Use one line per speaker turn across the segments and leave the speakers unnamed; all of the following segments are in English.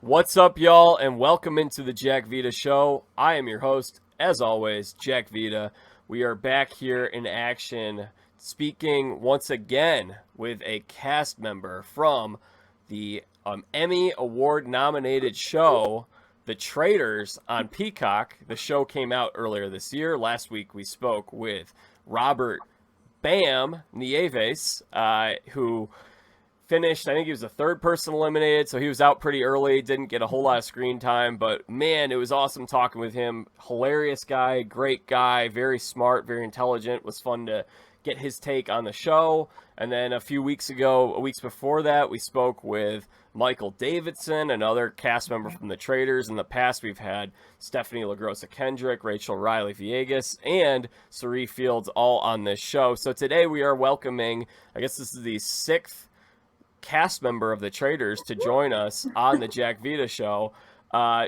What's up, y'all, and welcome into the Jack Vita Show. I am your host, as always, Jack Vita. We are back here in action, speaking once again with a cast member from the Emmy Award-nominated show, The Traitors, on Peacock. The show came out earlier this year. Last week, we spoke with Robert Bam Nieves, who finished, I think he was the third person eliminated, so he was out pretty early, didn't get a whole lot of screen time, but man, it was awesome talking with him. Hilarious guy, great guy, very smart, very intelligent. It was fun to get his take on the show. And then a few weeks before that, we spoke with Michael Davidson, another cast member from the Traitors. In the past, we've had Stephanie LaGrossa Kendrick, Rachel Riley Villegas, and Sari Fields all on this show. So today we are welcoming, I guess this is the sixth cast member of the Traitors to join us on the Jack Vita Show.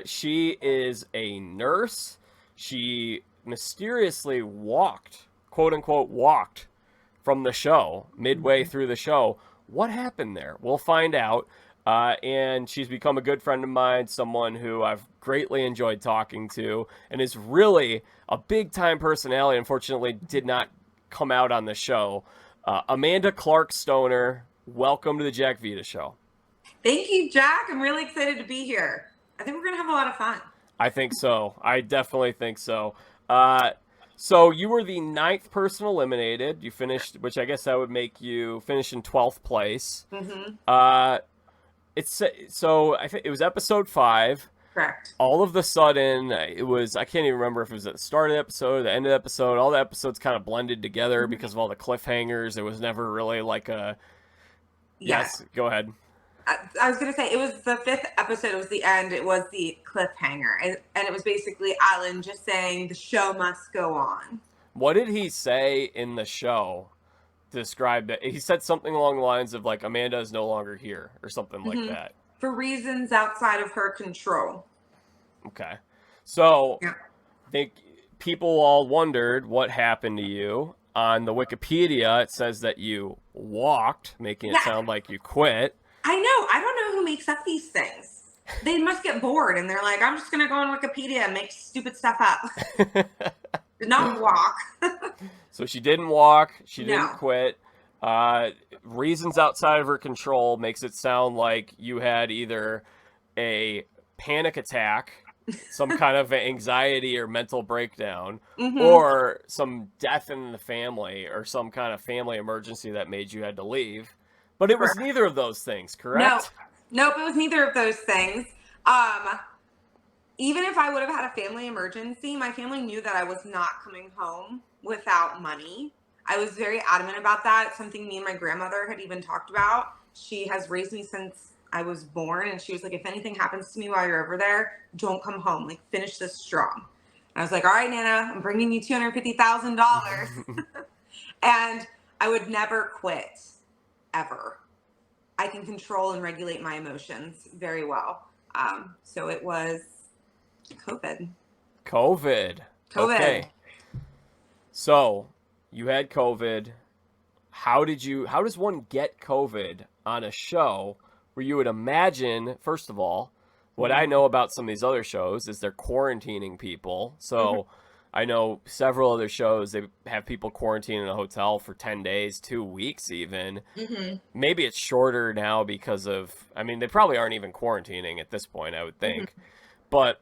She is a nurse. She mysteriously quote unquote walked from the show midway through the show. What happened there? We'll find out. And she's become a good friend of mine, someone who I've greatly enjoyed talking to, and is really a big time personality. Unfortunately, did not come out on the show. Amanda Clark Stoner, welcome to the Jack Vita Show.
Thank you, Jack. I'm really excited to be here. I think we're going to have a lot of fun.
I think so. I definitely think so. So you were the 9th person eliminated. You finished, which I guess that would make you finish in 12th place.
Mm-hmm.
I think it was episode 5.
Correct.
All of the sudden, I can't even remember if it was at the start of the episode or the end of the episode. All the episodes kind of blended together because of all the cliffhangers. It was never really like a... Yes, go ahead.
I was going to say, it was the 5th episode. It was the end. It was the cliffhanger. And it was basically Alan just saying the show must go on.
What did he say in the show to describe that? He said something along the lines of, like, Amanda is no longer here or something like that.
For reasons outside of her control.
Okay. So, I think people all wondered what happened to you. On the Wikipedia, it says that you walked, making it sound like you quit.
I know. I don't know who makes up these things. They must get bored, and they're like, I'm just going to go on Wikipedia and make stupid stuff up. Did not walk.
So she didn't walk. She didn't quit. Reasons outside of her control makes it sound like you had either a panic attack, some kind of anxiety or mental breakdown, or some death in the family or some kind of family emergency that made you had to leave. But it was neither of those things, correct?
Nope, it was neither of those things. Even if I would have had a family emergency, my family knew that I was not coming home without money. I was very adamant about that. It's something me and my grandmother had even talked about. She has raised me since I was born, and she was like, if anything happens to me while you're over there, don't come home. Like, finish this strong. And I was like, all right, Nana, I'm bringing you $250,000. And I would never quit, ever. I can control and regulate my emotions very well. So it was COVID.
COVID. Okay. So you had COVID. How does one get COVID on a show where you would imagine, first of all, what I know about some of these other shows is they're quarantining people. So I know several other shows, they have people quarantine in a hotel for 10 days, 2 weeks even. Maybe it's shorter now because of, they probably aren't even quarantining at this point, I would think. But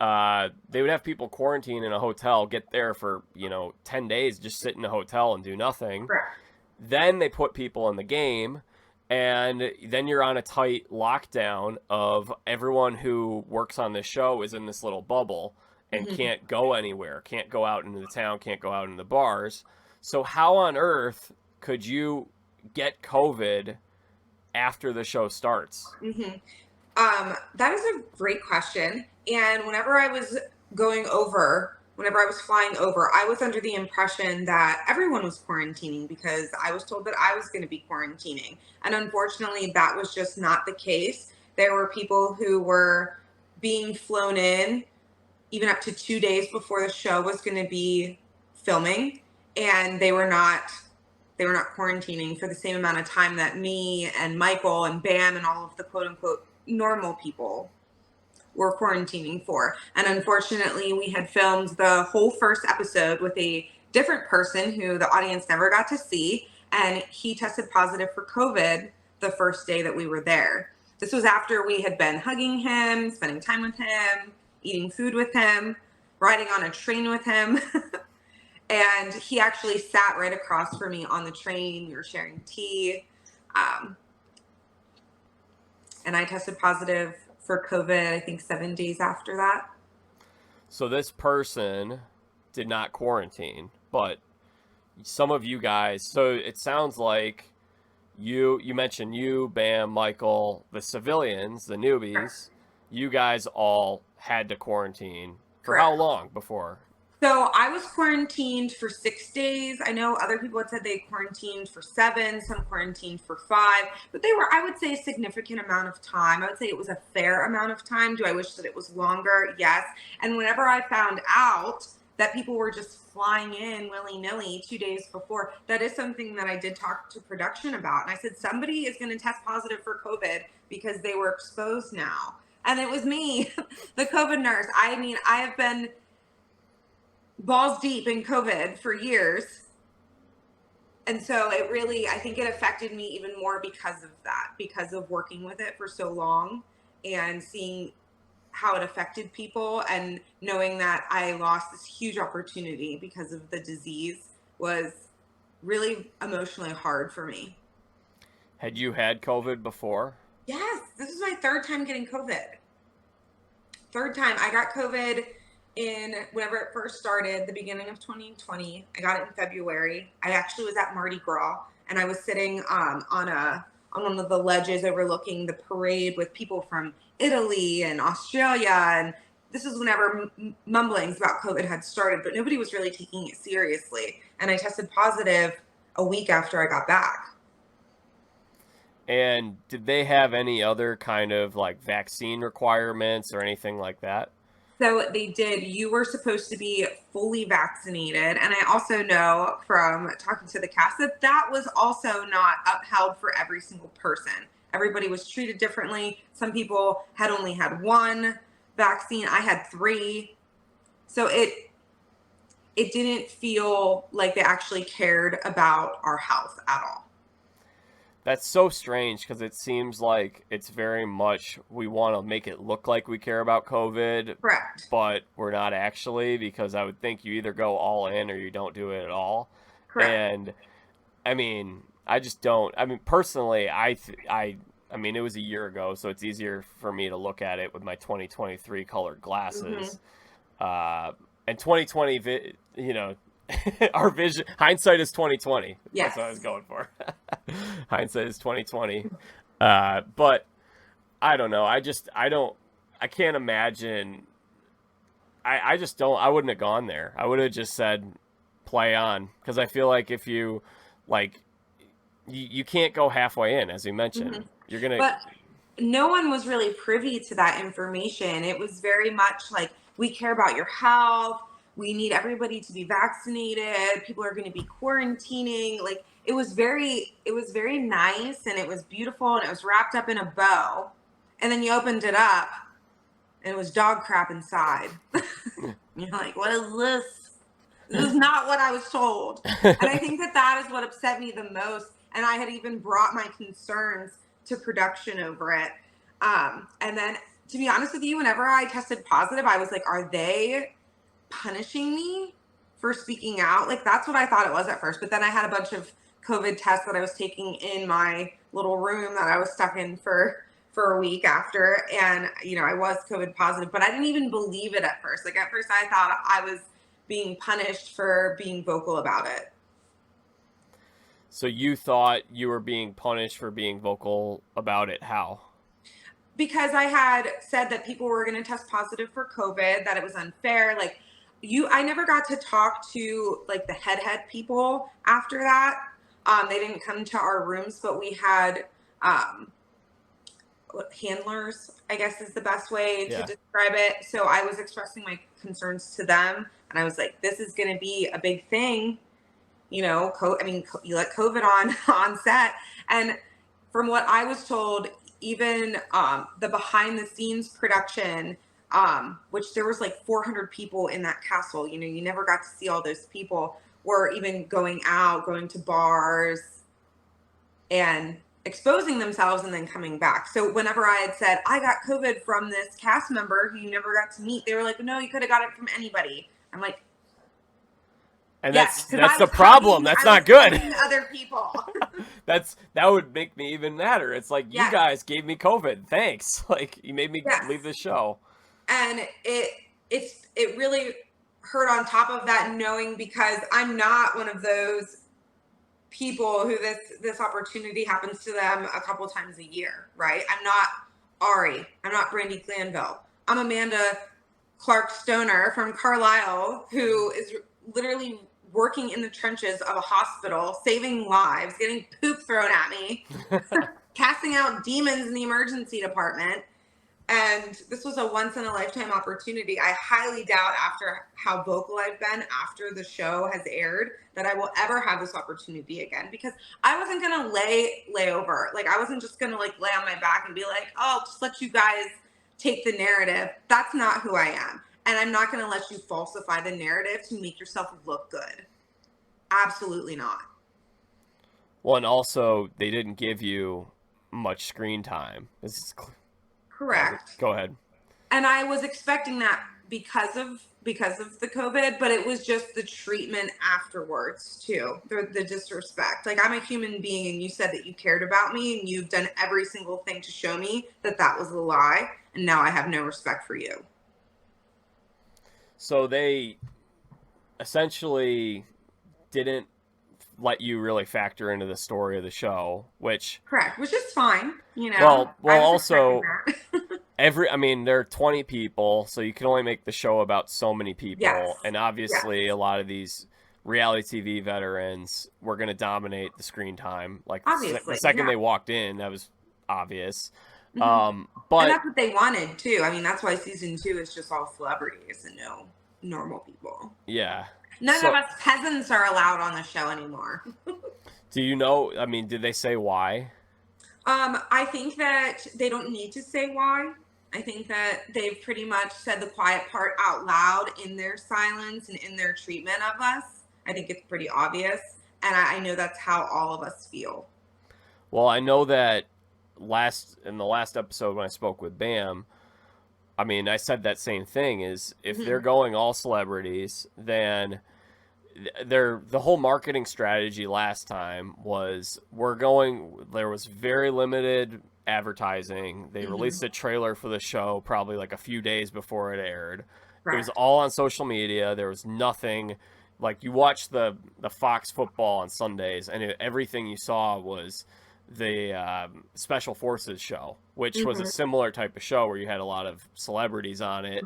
they would have people quarantine in a hotel, get there for, 10 days, just sit in a hotel and do nothing. Then they put people in the game. And then you're on a tight lockdown of everyone who works on this show is in this little bubble and can't go anywhere, can't go out into the town, can't go out into the bars. So how on earth could you get COVID after the show starts?
That is a great question. And whenever I was flying over, I was under the impression that everyone was quarantining because I was told that I was going to be quarantining. And unfortunately, that was just not the case. There were people who were being flown in even up to 2 days before the show was going to be filming, and they were not quarantining for the same amount of time that me and Michael and Bam and all of the quote unquote normal people were quarantining for. And unfortunately, we had filmed the whole first episode with a different person who the audience never got to see. And he tested positive for COVID the first day that we were there. This was after we had been hugging him, spending time with him, eating food with him, riding on a train with him. And he actually sat right across from me on the train. We were sharing tea. And I tested positive for COVID, I think 7 days after that.
So this person did not quarantine, but some of you guys, so it sounds like you mentioned you, Bam, Michael, the civilians, the newbies,
Correct.
You guys all had to quarantine for
Correct.
how long before?
So I was quarantined for 6 days. I know other people had said they quarantined for 7, some quarantined for 5, but they were, I would say, a significant amount of time. I would say it was a fair amount of time. Do I wish that it was longer? Yes. And whenever I found out that people were just flying in willy-nilly 2 days before, that is something that I did talk to production about. And I said, somebody is going to test positive for COVID because they were exposed now. And it was me, the COVID nurse. I mean, I have been balls deep in COVID for years. And so it really, I think it affected me even more because of that, because of working with it for so long and seeing how it affected people and knowing that I lost this huge opportunity because of the disease was really emotionally hard for me.
Had you had COVID before?
Yes, this is my 3rd time getting COVID. 3rd time. I got COVID in whenever it first started, the beginning of 2020. I got it in February. I actually was at Mardi Gras, and I was sitting on one of the ledges overlooking the parade with people from Italy and Australia, and this is whenever mumblings about COVID had started, but nobody was really taking it seriously. And I tested positive a week after I got back.
And did they have any other kind of like vaccine requirements or anything like that?
So they did. You were supposed to be fully vaccinated. And I also know from talking to the cast that that was also not upheld for every single person. Everybody was treated differently. Some people had only had 1 vaccine. I had 3. So it didn't feel like they actually cared about our health at all.
That's so strange because it seems like it's very much we want to make it look like we care about COVID,
Correct.
but we're not actually, because I would think you either go all in or you don't do it at all.
Correct.
And I mean, I just don't. I mean, personally, I mean, it was a year ago, so it's easier for me to look at it with my 2023 colored glasses. And 2020, you know, our vision, hindsight is 2020.
Yes.
That's what I was going for. Hindsight is 2020. But I don't know. I can't imagine. I just don't. I wouldn't have gone there. I would have just said, play on, because I feel like if you like, you can't go halfway in, as you mentioned. You're gonna.
But no one was really privy to that information. It was very much like, we care about your health. We need everybody to be vaccinated. People are going to be quarantining. Like, it was very nice, and it was beautiful, and it was wrapped up in a bow. And then you opened it up and it was dog crap inside. You're like, what is this? This is not what I was told. And I think that is what upset me the most. And I had even brought my concerns to production over it. And then, to be honest with you, whenever I tested positive, I was like, are they punishing me for speaking out? Like, that's what I thought it was at first. But then I had a bunch of COVID tests that I was taking in my little room that I was stuck in for a week after. And, you know, I was COVID positive, but I didn't even believe it at first. Like, at first I thought I was being punished for being vocal about it.
So you thought you were being punished for being vocal about it. How?
Because I had said that people were going to test positive for COVID, that it was unfair. Like, I never got to talk to like the head people after that. They didn't come to our rooms, but we had handlers, I guess is the best way to describe it. So I was expressing my concerns to them, and I was like, this is going to be a big thing. You know, you let COVID on set. And from what I was told, even the behind the scenes production which there was like 400 people in that castle. You know, you never got to see all those people, or even going out, going to bars and exposing themselves and then coming back. So whenever I had said, I got COVID from this cast member who you never got to meet, they were like, no, you could have got it from anybody. I'm like,
And
yes,
that's the problem. That's not good.
Other people.
That would make me even madder. It's like, you guys gave me COVID. Thanks. Like, you made me leave the show.
And it really hurt on top of that, knowing, because I'm not one of those people who this opportunity happens to them a couple times a year, right? I'm not Ari. I'm not Brandy Glanville. I'm Amanda Clark Stoner from Carlisle, who is literally working in the trenches of a hospital, saving lives, getting poop thrown at me, casting out demons in the emergency department. And this was a once-in-a-lifetime opportunity. I highly doubt, after how vocal I've been after the show has aired, that I will ever have this opportunity again, because I wasn't going to lay over. Like, I wasn't just going to like lay on my back and be like, oh, just let you guys take the narrative. That's not who I am. And I'm not going to let you falsify the narrative to make yourself look good. Absolutely not.
Well, and also, they didn't give you much screen time. This is
correct.
Go ahead.
And I was expecting that because of the COVID, but it was just the treatment afterwards too. The disrespect. Like, I'm a human being, and you said that you cared about me, and you've done every single thing to show me that that was a lie, and now I have no respect for you.
So they essentially didn't let you really factor into the story of the show, which
is fine, you know.
Well, also there are 20 people, so you can only make the show about so many people. Yes. And obviously a lot of these reality TV veterans were going to dominate the screen time. Like, the second they walked in, that was obvious.
Mm-hmm. But and that's what they wanted too. I mean, that's why season 2 is just all celebrities and no normal people.
Yeah.
None of us peasants are allowed on the show anymore.
Do you know, I mean, did they say why?
I think that they don't need to say why. I think that they've pretty much said the quiet part out loud in their silence and in their treatment of us. I think it's pretty obvious. And I know that's how all of us feel.
Well, I know that in the last episode when I spoke with Bam, I mean, I said that same thing, is if they're going all celebrities, then the whole marketing strategy last time was there was very limited advertising. They released a trailer for the show probably like a few days before it aired. Right. It was all on social media. There was nothing, like, you watch the Fox football on Sundays, and everything you saw was the Special Forces show, which was a similar type of show where you had a lot of celebrities on it,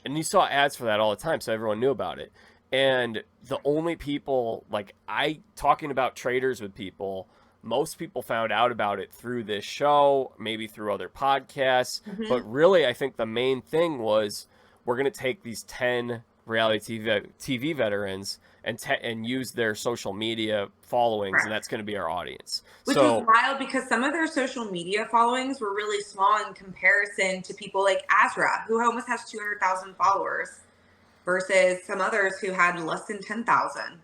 and you saw ads for that all the time, so everyone knew about it. And the only people, like, talking about Traitors with people, most people found out about it through this show, maybe through other podcasts, but really I think the main thing was, we're going to take these 10 reality TV veterans and use their social media followings, and that's going to be our audience.
Which was wild, because some of their social media followings were really small in comparison to people like Azra, who almost has 200,000 followers, versus some others who had less than 10,000.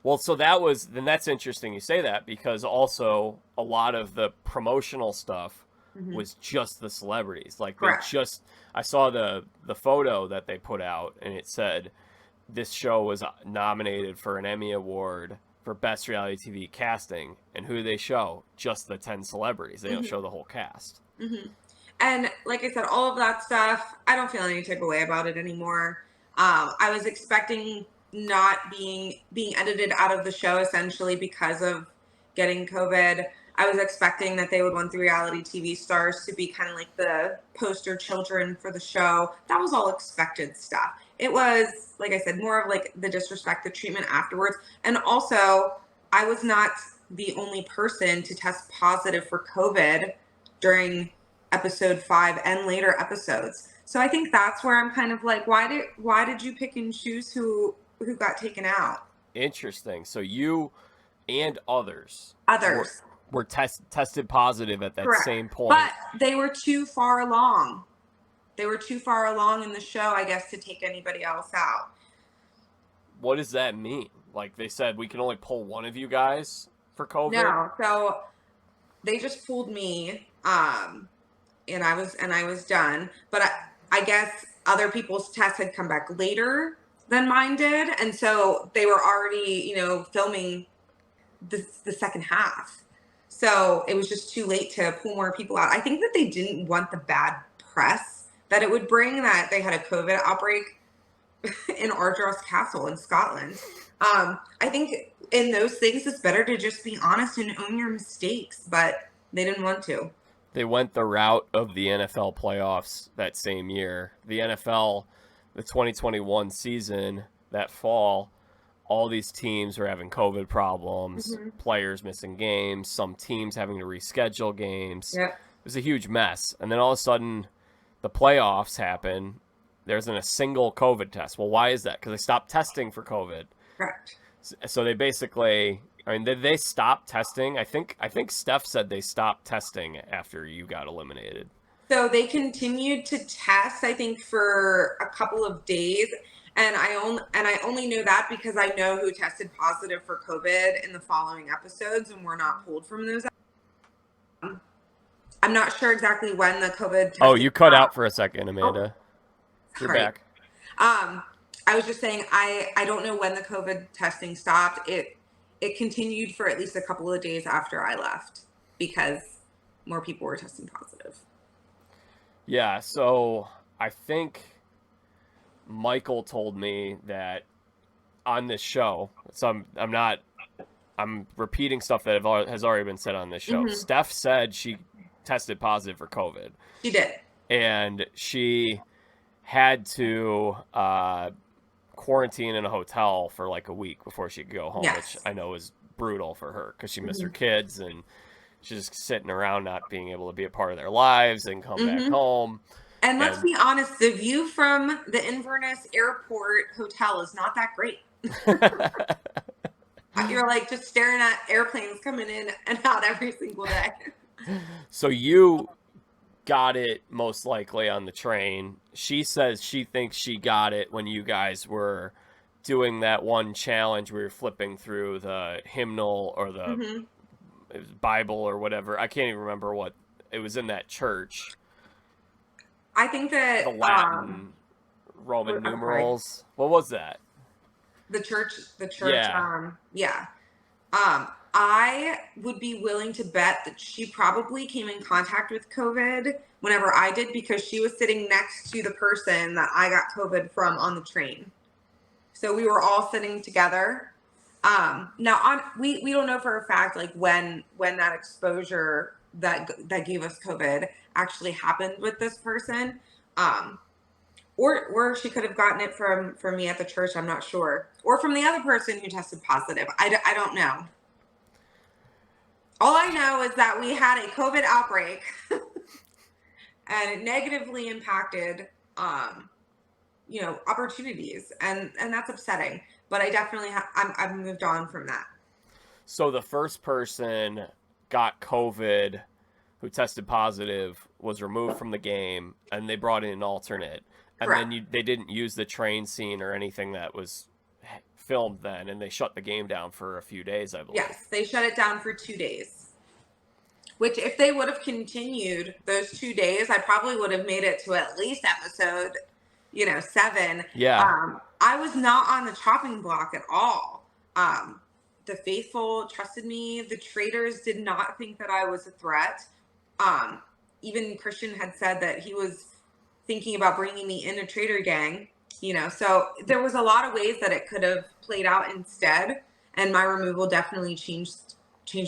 Well, so that's interesting you say that, because also a lot of the promotional stuff was just the celebrities. Like, I saw the photo that they put out, and it said this show was nominated for an Emmy Award for Best Reality TV Casting. And who do they show? Just the 10 celebrities. They don't show the whole cast.
And like I said, all of that stuff, I don't feel any type of way about it anymore. I was expecting not being edited out of the show, essentially because of getting COVID. I was expecting that they would want the reality TV stars to be kind of like the poster children for the show. That was all expected stuff. It was, like I said, more of like the disrespect, the treatment afterwards. And also, I was not the only person to test positive for COVID during episode 5 and later episodes. So I think that's where I'm kind of like, why did you pick and choose who got taken out?
Interesting. So you and others were tested positive at that same point.
But they were too far along. They were too far along in the show, I guess, to take anybody else out.
What does that mean? Like, they said we can only pull one of you guys for COVID?
No, so they just pulled me, and I was done. But I guess other people's tests had come back later than mine did, and so they were already, filming the second half. So it was just too late to pull more people out. I think that they didn't want the bad press that it would bring that they had a COVID outbreak in Ardross Castle in Scotland. I think in those things, it's better to just be honest and own your mistakes, but they didn't want to.
They went the route of the NFL playoffs that same year. The NFL, the 2021 season, that fall, all these teams were having COVID problems, players missing games, some teams having to reschedule games.
Yep.
It was a huge mess. And then all of a sudden, the playoffs happen. There isn't a single COVID test. Well, why is that? Because they stopped testing for COVID.
Correct.
So they basically, did they stop testing? I think Steph said they stopped testing after you got eliminated.
So they continued to test, I think, for a couple of days. And I only know that because I know who tested positive for COVID in the following episodes, and we're not pulled from those. I'm not sure exactly when the COVID test.
Oh, you cut out for a second, Amanda. You're back.
I was just saying I don't know when the COVID testing stopped. It continued for at least a couple of days after I left because more people were testing positive.
Yeah, so I think Michael told me that on this show, so I'm repeating stuff that has already been said on this show. Steph said she tested positive for COVID.
She did.
And she had to quarantine in a hotel for like a week before she could go home, which I know is brutal for her because she missed her kids and she's just sitting around not being able to be a part of their lives and come back home.
And let's be honest, the view from the Inverness Airport Hotel is not that great. You're like just staring at airplanes coming in and out every single day.
So you got it most likely on the train. She says she thinks she got it when you guys were doing that one challenge where you're flipping through the hymnal or the Bible or whatever. I can't even remember what it was in that church.
I think that
the Latin Roman numerals. What was that? The church.
Yeah. I would be willing to bet that she probably came in contact with COVID whenever I did because she was sitting next to the person that I got COVID from on the train. So we were all sitting together. Now we don't know for a fact like when that exposure that gave us COVID actually happened with this person. Or she could have gotten it from me at the church. I'm not sure. Or from the other person who tested positive. I don't know. All I know is that we had a COVID outbreak and it negatively impacted, opportunities. And that's upsetting. But I definitely I've moved on from that.
So the first person got COVID who tested positive was removed from the game and they brought in an alternate. And
Correct.
Then they didn't use the train scene or anything that was filmed then, and they shut the game down for a few days, I believe.
Yes, they shut it down for 2 days. Which, if they would have continued those 2 days, I probably would have made it to at least episode, 7.
Yeah.
I was not on the chopping block at all. The faithful trusted me. The traitors did not think that I was a threat. Even Christian had said that he was thinking about bringing me in a traitor gang, so there was a lot of ways that it could have played out instead. And my removal definitely changed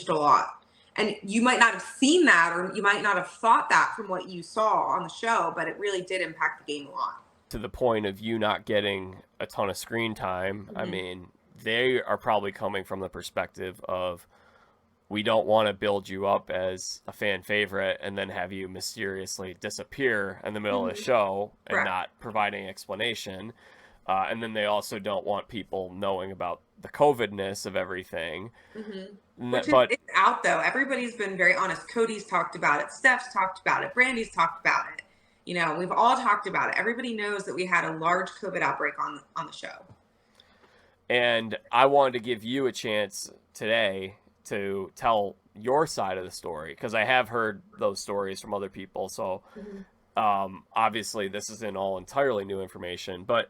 a lot. And you might not have seen that, or you might not have thought that from what you saw on the show, but it really did impact the game a lot.
To the point of you not getting a ton of screen time. I mean, they are probably coming from the perspective of, we don't want to build you up as a fan favorite and then have you mysteriously disappear in the middle of the show and
Correct.
not provide any explanation. And then they also don't want people knowing about the COVID-ness of everything.
Which is out, though. Everybody's been very honest. Cody's talked about it. Steph's talked about it. Brandy's talked about it. You know, we've all talked about it. Everybody knows that we had a large COVID outbreak on the show.
And I wanted to give you a chance today to tell your side of the story, because I have heard those stories from other people. So obviously this isn't all entirely new information, but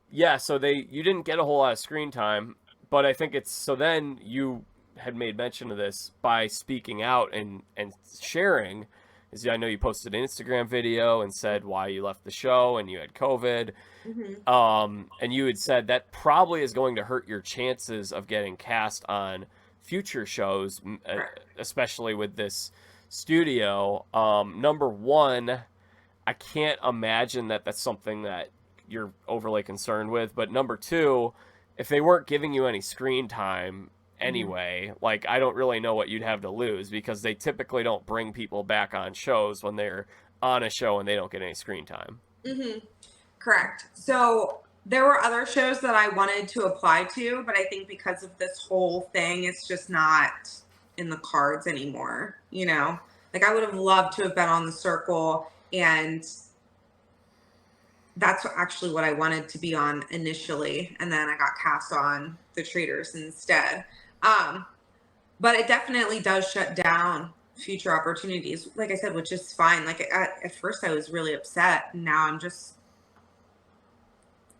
yeah, so you didn't get a whole lot of screen time, but I think so then you had made mention of this by speaking out and sharing. Is I know you posted an Instagram video and said why you left the show and you had COVID. And you had said that probably is going to hurt your chances of getting cast on future shows, especially with this studio. Number one, I can't imagine that that's something that you're overly concerned with. But number two, if they weren't giving you any screen time anyway, like, I don't really know what you'd have to lose, because they typically don't bring people back on shows when they're on a show and they don't get any screen time.
Correct. So there were other shows that I wanted to apply to, but I think because of this whole thing, it's just not in the cards anymore. You know, like, I would have loved to have been on The Circle, and that's actually what I wanted to be on initially. And then I got cast on the Traitors instead. But it definitely does shut down future opportunities, like I said, which is fine. Like, at first I was really upset, and now I'm just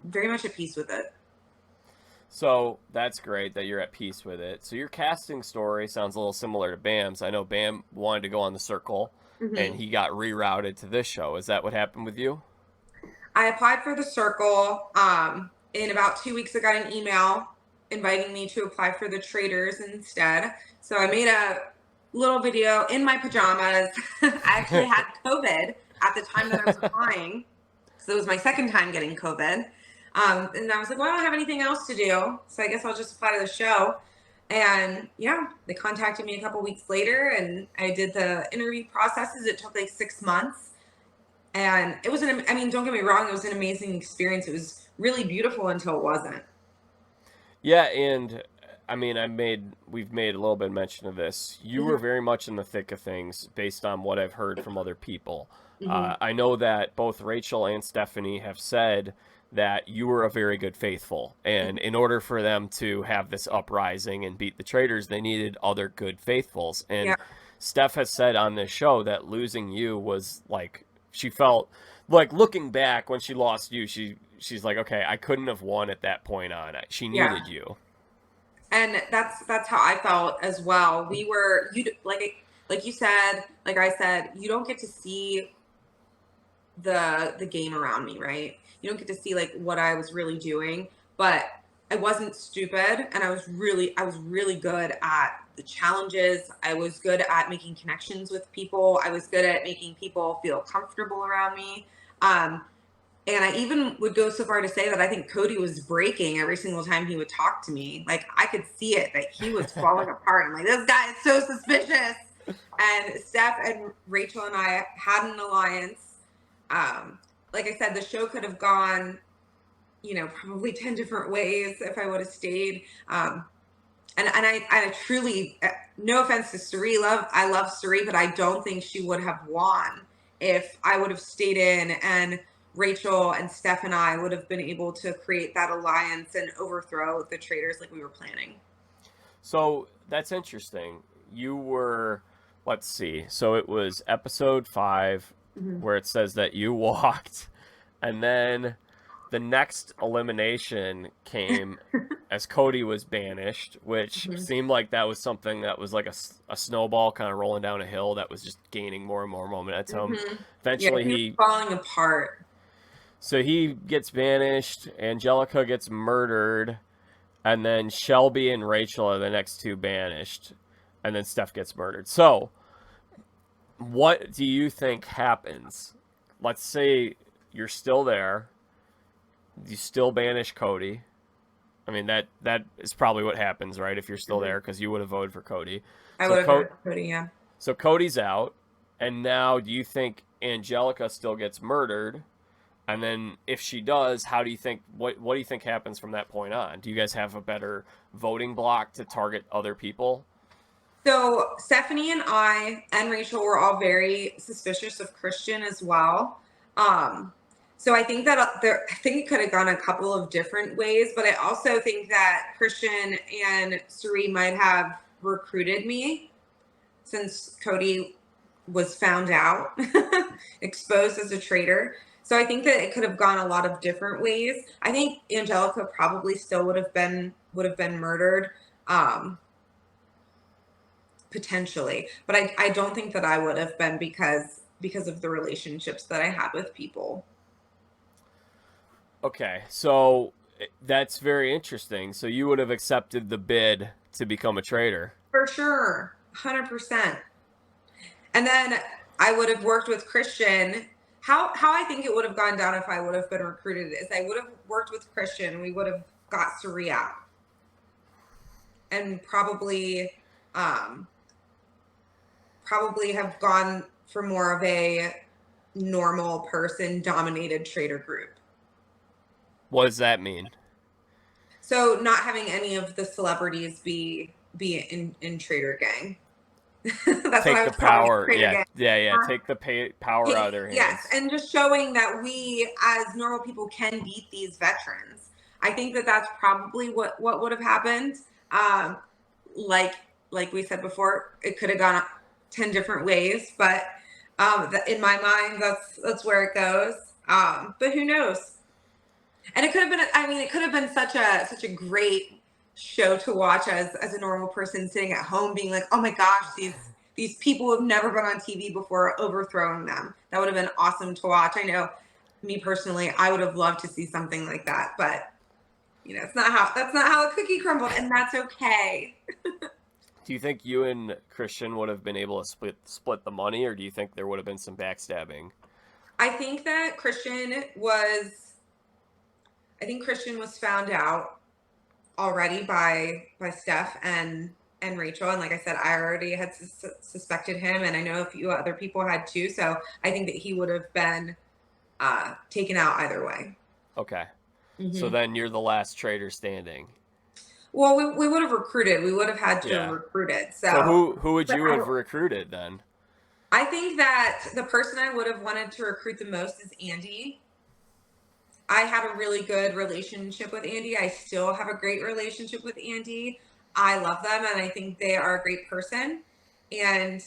very much at peace with it.
So that's great that you're at peace with it. So your casting story sounds a little similar to Bam's. I know Bam wanted to go on The Circle, and he got rerouted to this show. Is that what happened with you?
I applied for The Circle. In about 2 weeks, I got an email inviting me to apply for the Traitors instead. So I made a little video in my pajamas. I actually had COVID at the time that I was applying. So it was my second time getting COVID. And I was like, well, I don't have anything else to do, so I guess I'll just apply to the show. And yeah, they contacted me a couple weeks later, and I did the interview processes. It took like 6 months. And it was I mean, don't get me wrong, it was an amazing experience. It was really beautiful until it wasn't.
Yeah, and I mean, we've made a little bit of mention of this. You were very much in the thick of things based on what I've heard from other people. I know that both Rachel and Stephanie have said that you were a very good faithful, and in order for them to have this uprising and beat the Traitors, they needed other good faithfuls. And Steph has said on this show that losing you was like, she felt like, looking back when she lost you, she's like, okay, I couldn't have won at that point on. She needed you. And
that's how I felt as well. We were, like you said, like I said, you don't get to see the game around me, right? You don't get to see like what I was really doing, but I wasn't stupid, and I was really good at the challenges. I was good at making connections with people. I was good at making people feel comfortable around me. And I even would go so far to say that I think Cody was breaking every single time he would talk to me. Like, I could see it, that he was falling apart. I'm like, this guy is so suspicious. And Steph and Rachel and I had an alliance. Like I said, the show could have gone, you know, probably 10 different ways if I would have stayed. And I truly, no offense to Suri, I love Suri, but I don't think she would have won if I would have stayed in, and Rachel and Steph and I would have been able to create that alliance and overthrow the Traitors like we were planning.
So that's interesting. You were, let's see, so it was episode 5 where it says that you walked, and then the next elimination came as Cody was banished, which seemed like that was something that was like a snowball kind of rolling down a hill that was just gaining more and more momentum. Eventually
he was falling apart.
So he gets banished, Angelica gets murdered, and then Shelby and Rachel are the next two banished, and then Steph gets murdered. So what do you think happens? Let's say you're still there. You still banish Cody. I mean, that is probably what happens, right? If you're still there, because you would have voted for Cody.
I would have voted for Cody, yeah.
So Cody's out, and now do you think Angelica still gets murdered? And then if she does, how do you think, what do you think happens from that point on? Do you guys have a better voting block to target other people?
So Stephanie and I and Rachel were all very suspicious of Christian as well. So I think that I think it could have gone a couple of different ways, but I also think that Christian and Suri might have recruited me since Cody was found out, exposed as a traitor. So I think that it could have gone a lot of different ways. I think Angelica probably still would have been murdered, potentially, but I don't think that I would have been because of the relationships that I had with people.
Okay, so that's very interesting. So you would have accepted the bid to become a traitor.
For sure, 100%. And then I would have worked with Christian. How I think it would have gone down if I would have been recruited is I would have worked with Christian. We would have got Suri out, and probably have gone for more of a normal person dominated traitor group.
What does that mean?
So not having any of the celebrities be in traitor gang. That's
Take
what I
the
was
power.
calling
Yeah,
gang.
Take the power out of their hands.
Yes, and just showing that we as normal people can beat these veterans. I think that that's probably what would have happened. Like we said before, it could have gone 10 different ways, but in my mind, that's where it goes. But who knows? And it could have been. I mean, it could have been such a great show to watch as a normal person sitting at home, being like, "Oh my gosh, these people who have never been on TV before, overthrowing them." That would have been awesome to watch. I know, me personally, I would have loved to see something like that, but that's not how the cookie crumbled, and that's okay.
Do you think you and Christian would have been able to split the money, or do you think there would have been some backstabbing?
I think that Christian was found out already by Steph and Rachel, and like I said, I already had suspected him, and I know a few other people had too. So I think that he would have been taken out either way.
Okay, so then you're the last traitor standing.
Well, we would have recruited. We would have had to have recruited.
So who would you have recruited then?
I think that the person I would have wanted to recruit the most is Andy. I had a really good relationship with Andy. I still have a great relationship with Andy. I love them, and I think they are a great person. And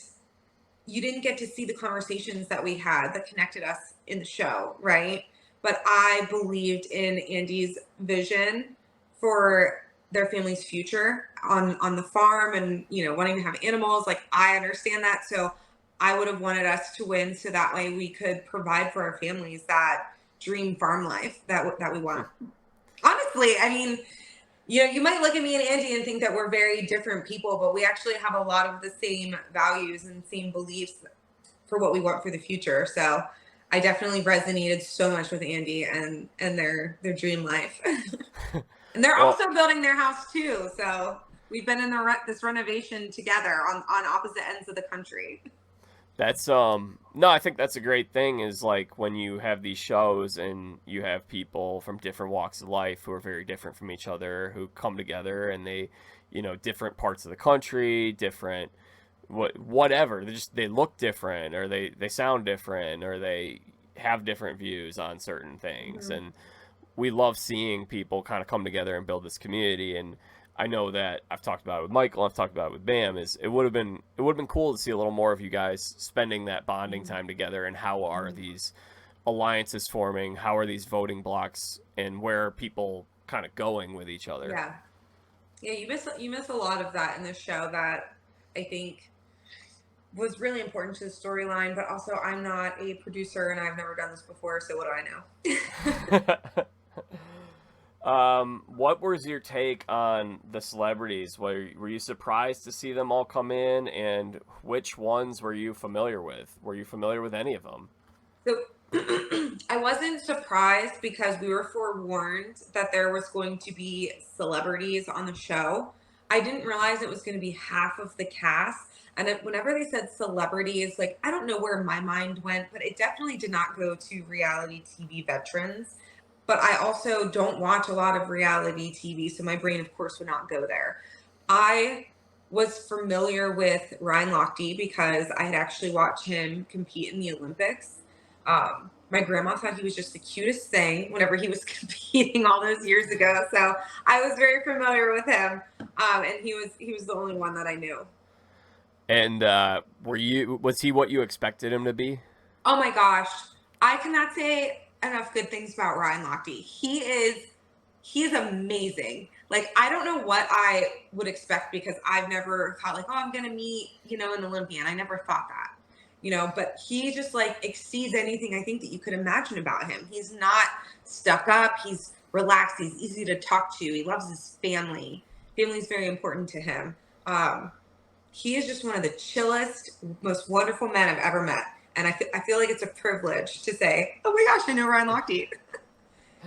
you didn't get to see the conversations that we had that connected us in the show, right? But I believed in Andy's vision for their family's future on the farm, and wanting to have animals. Like, I understand that, so I would have wanted us to win, so that way we could provide for our families that dream farm life that we want. Honestly, I mean, you might look at me and Andy and think that we're very different people, but we actually have a lot of the same values and same beliefs for what we want for the future. So I definitely resonated so much with Andy and their dream life. And they're also building their house too. So we've been in this renovation together on opposite ends of the country.
That's no, I think that's a great thing, is like when you have these shows and you have people from different walks of life who are very different from each other, who come together, and they, different parts of the country, different whatever, they look different, or they sound different, or they have different views on certain things. And we love seeing people kind of come together and build this community. And I know that I've talked about it with Michael, I've talked about it with Bam, is it would have been cool to see a little more of you guys spending that bonding time together, and how are these alliances forming, how are these voting blocks, and where are people kind of going with each other.
Yeah, you miss a lot of that in this show that I think was really important to the storyline. But also, I'm not a producer and I've never done this before, so what do I know?
What was your take on the celebrities? Were you surprised to see them all come in, and which ones were you familiar with? Were you familiar with any of them?
So I wasn't surprised, because we were forewarned that there was going to be celebrities on the show. I didn't realize it was going to be half of the cast. And whenever they said celebrities, like, I don't know where my mind went, but it definitely did not go to reality TV veterans. But I also don't watch a lot of reality TV, so my brain, of course, would not go there. I was familiar with Ryan Lochte because I had actually watched him compete in the Olympics. My grandma thought he was just the cutest thing whenever he was competing all those years ago. So I was very familiar with him, and he was the only one that I knew.
And was he what you expected him to be?
Oh my gosh, I cannot say enough good things about Ryan Lochte. He is amazing. Like, I don't know what I would expect because I've never thought like, oh, I'm gonna meet, an Olympian. I never thought that. But he just like exceeds anything I think that you could imagine about him. He's not stuck up, he's relaxed, he's easy to talk to, he loves his family. Family's very important to him. He is just one of the chillest, most wonderful men I've ever met. And I feel like it's a privilege to say, oh my gosh, I know Ryan Lochte.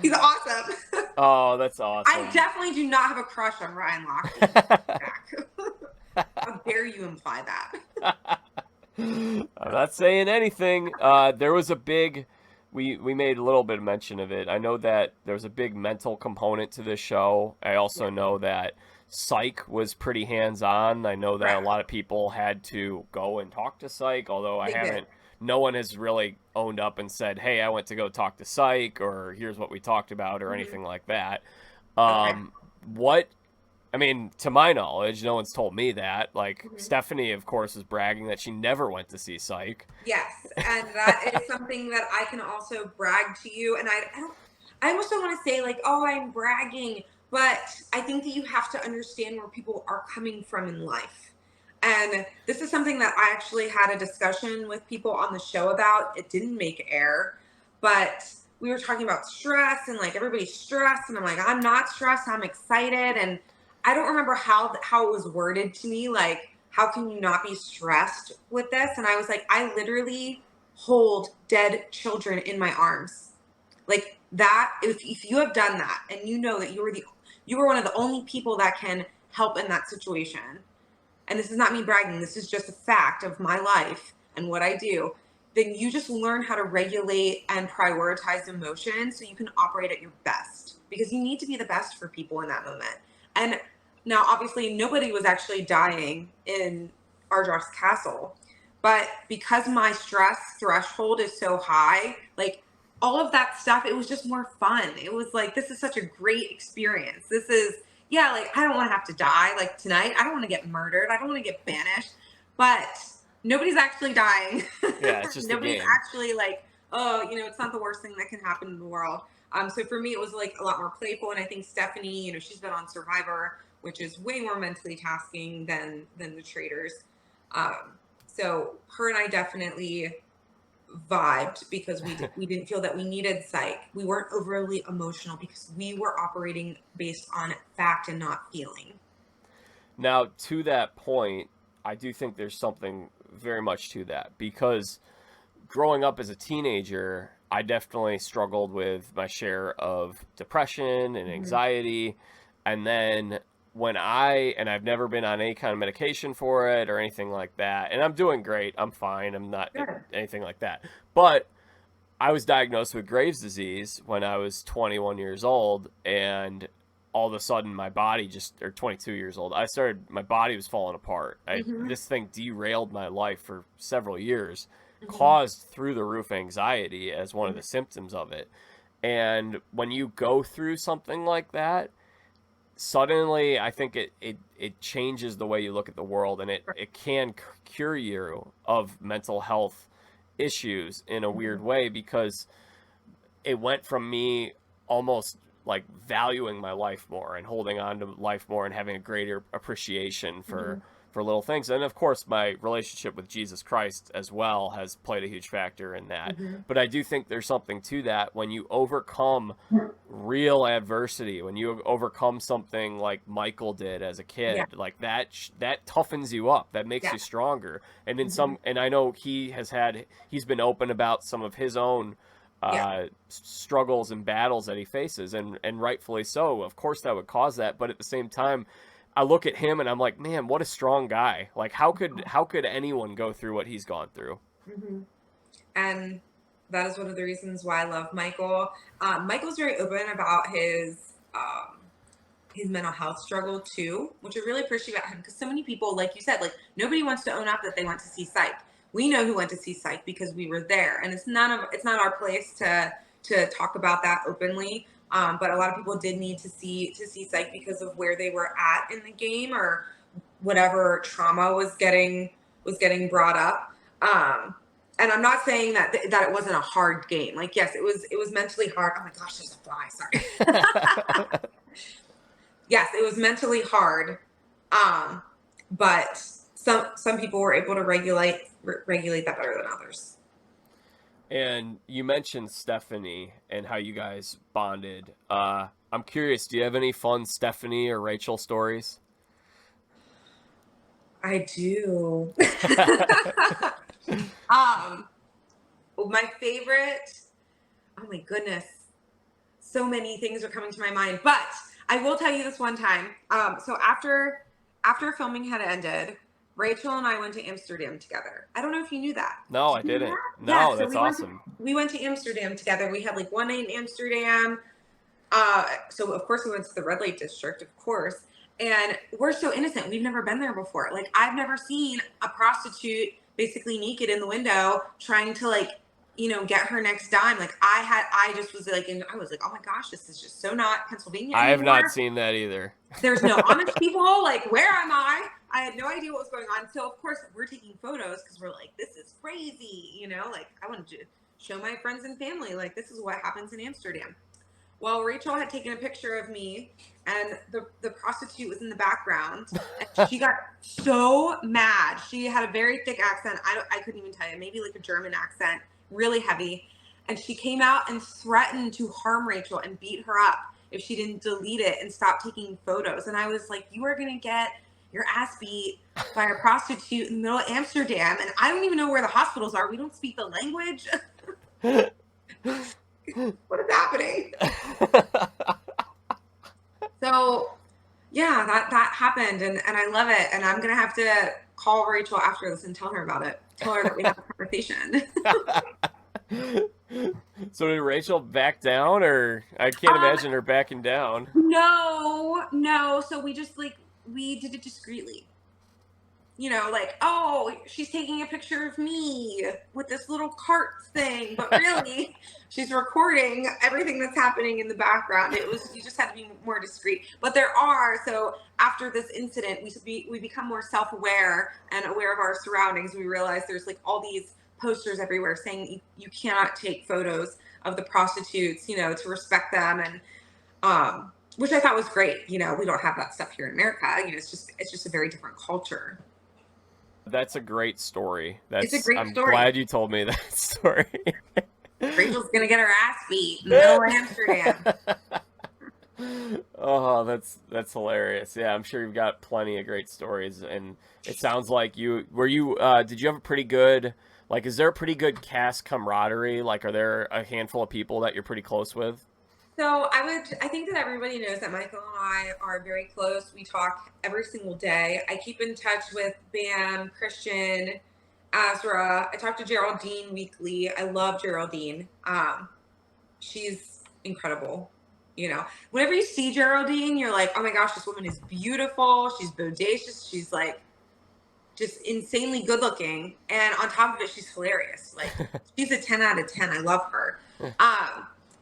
He's awesome.
Oh, that's awesome.
I definitely do not have a crush on Ryan Lochte. How dare you imply that?
I'm not saying anything. There was a big, we made a little bit of mention of it. I know that there was a big mental component to this show. I also know that Psych was pretty hands-on. I know that a lot of people had to go and talk to Psych, although no one has really owned up and said, hey, I went to go talk to Psych, or here's what we talked about, or anything like that. To my knowledge, no one's told me that. Like, Stephanie, of course, is bragging that she never went to see Psych.
Yes, and that is something that I can also brag to you. And I almost don't want to say like, oh, I'm bragging, but I think that you have to understand where people are coming from in life. And this is something that I actually had a discussion with people on the show about. It didn't make air, but we were talking about stress and like everybody's stressed. And I'm like, I'm not stressed. I'm excited. And I don't remember how it was worded to me. Like, how can you not be stressed with this? And I was like, I literally hold dead children in my arms. Like that, if you have done that and you know that you were one of the only people that can help in that situation. And this is not me bragging, this is just a fact of my life and what I do, then you just learn how to regulate and prioritize emotions so you can operate at your best, because you need to be the best for people in that moment. And now, obviously, nobody was actually dying in Ardross Castle, but because my stress threshold is so high, like all of that stuff, it was just more fun. It was like, this is such a great experience. This is, yeah, like, I don't want to have to die. Like tonight, I don't want to get murdered. I don't want to get banished, but nobody's actually dying.
Yeah, it's just
nobody's
a game.
actually like, oh, it's not the worst thing that can happen in the world. So for me, it was like a lot more playful. And I think Stephanie, she's been on Survivor, which is way more mentally tasking than the Traitors. So her and I definitely vibed because we didn't feel that we needed Psych. We weren't overly emotional because we were operating based on fact and not feeling.
Now, to that point, I do think there's something very much to that, because growing up as a teenager, I definitely struggled with my share of depression and anxiety. And then I've never been on any kind of medication for it or anything like that. And I'm doing great. I'm fine. I'm not anything like that. But I was diagnosed with Graves' disease when I was 21 years old. And all of a sudden my body or 22 years old, my body was falling apart. This thing derailed my life for several years, caused through the roof anxiety as one of the symptoms of it. And when you go through something like that, suddenly I think it changes the way you look at the world, and it can cure you of mental health issues in a weird way, because it went from me almost like valuing my life more and holding on to life more and having a greater appreciation for little things. And of course, my relationship with Jesus Christ as well has played a huge factor in that. But I do think there's something to that when you overcome real adversity, when you overcome something like Michael did as a kid, like that toughens you up, that makes you stronger. And and I know he's been open about some of his own struggles and battles that he faces, and rightfully so. Of course that would cause that, but at the same time, I look at him and I'm like, man, what a strong guy. Like, how could anyone go through what he's gone through?
And that is one of the reasons why I love Michael. Michael's very open about his mental health struggle too, which I really appreciate about him, because so many people, like you said, like nobody wants to own up that they went to see Psych. We know who went to see Psych because we were there, and it's not our place to talk about that openly. But a lot of people did need to see Psych because of where they were at in the game, or whatever trauma was getting brought up. And I'm not saying that it wasn't a hard game. Like, yes, it was mentally hard. Oh my gosh, there's a fly. Sorry. Yes, it was mentally hard. But some people were able to regulate that better than others.
And you mentioned Stephanie and how you guys bonded. I'm curious, do you have any fun Stephanie or Rachel stories?
I do. My favorite, oh my goodness, so many things are coming to my mind, but I will tell you this one time. So after filming had ended, Rachel and I went to Amsterdam together. I don't know if you knew that.
No, I didn't. No,
Yeah,
that's awesome.
We went to Amsterdam together. We had like one night in Amsterdam. So of course we went to the red light district, of course. And we're so innocent. We've never been there before. Like, I've never seen a prostitute basically naked in the window trying to, like, get her next dime. Like, I just was like, and I was like, oh my gosh, this is just so not Pennsylvania anymore.
I have not seen that either.
There's no Amish people. Like, where am I? I had no idea what was going on. So of course we're taking photos because we're like, this is crazy. Like, I wanted to show my friends and family, like, this is what happens in Amsterdam. Well, Rachel had taken a picture of me, and the prostitute was in the background, and she got so mad. She had a very thick accent. I couldn't even tell you, maybe like a German accent, really heavy. And she came out and threatened to harm Rachel and beat her up if she didn't delete it and stop taking photos. And I was like, you are going to get your ass beat by a prostitute in the middle of Amsterdam. And I don't even know where the hospitals are. We don't speak the language. What is happening? So yeah, that happened, and I love it, and I'm gonna have to call Rachel after this and tell her about it. Tell her that we have a conversation.
So did Rachel back down, or I can't imagine her backing down?
No. So we just we did it discreetly. Like, oh, she's taking a picture of me with this little cart thing, but really, she's recording everything that's happening in the background. You just had to be more discreet. But so after this incident, we become more self-aware and aware of our surroundings. We realize there's like all these posters everywhere saying you cannot take photos of the prostitutes, to respect them, and which I thought was great. We don't have that stuff here in America. It's just a very different culture.
That's a great story.
It's a great story.
I'm glad you told me that story.
Rachel's gonna get her ass beat in the middle of Amsterdam.
Oh, that's hilarious. Yeah, I'm sure you've got plenty of great stories, and it sounds like did you have a pretty good, like, is there a pretty good cast camaraderie? Like, are there a handful of people that you're pretty close with?
So I think that everybody knows that Michael and I are very close. We talk every single day. I keep in touch with Bam, Christian, Azra. I talk to Geraldine weekly. I love Geraldine. She's incredible. Whenever you see Geraldine, you're like, oh my gosh, this woman is beautiful. She's bodacious. She's like just insanely good looking. And on top of it, she's hilarious. Like, she's a 10 out of 10. I love her.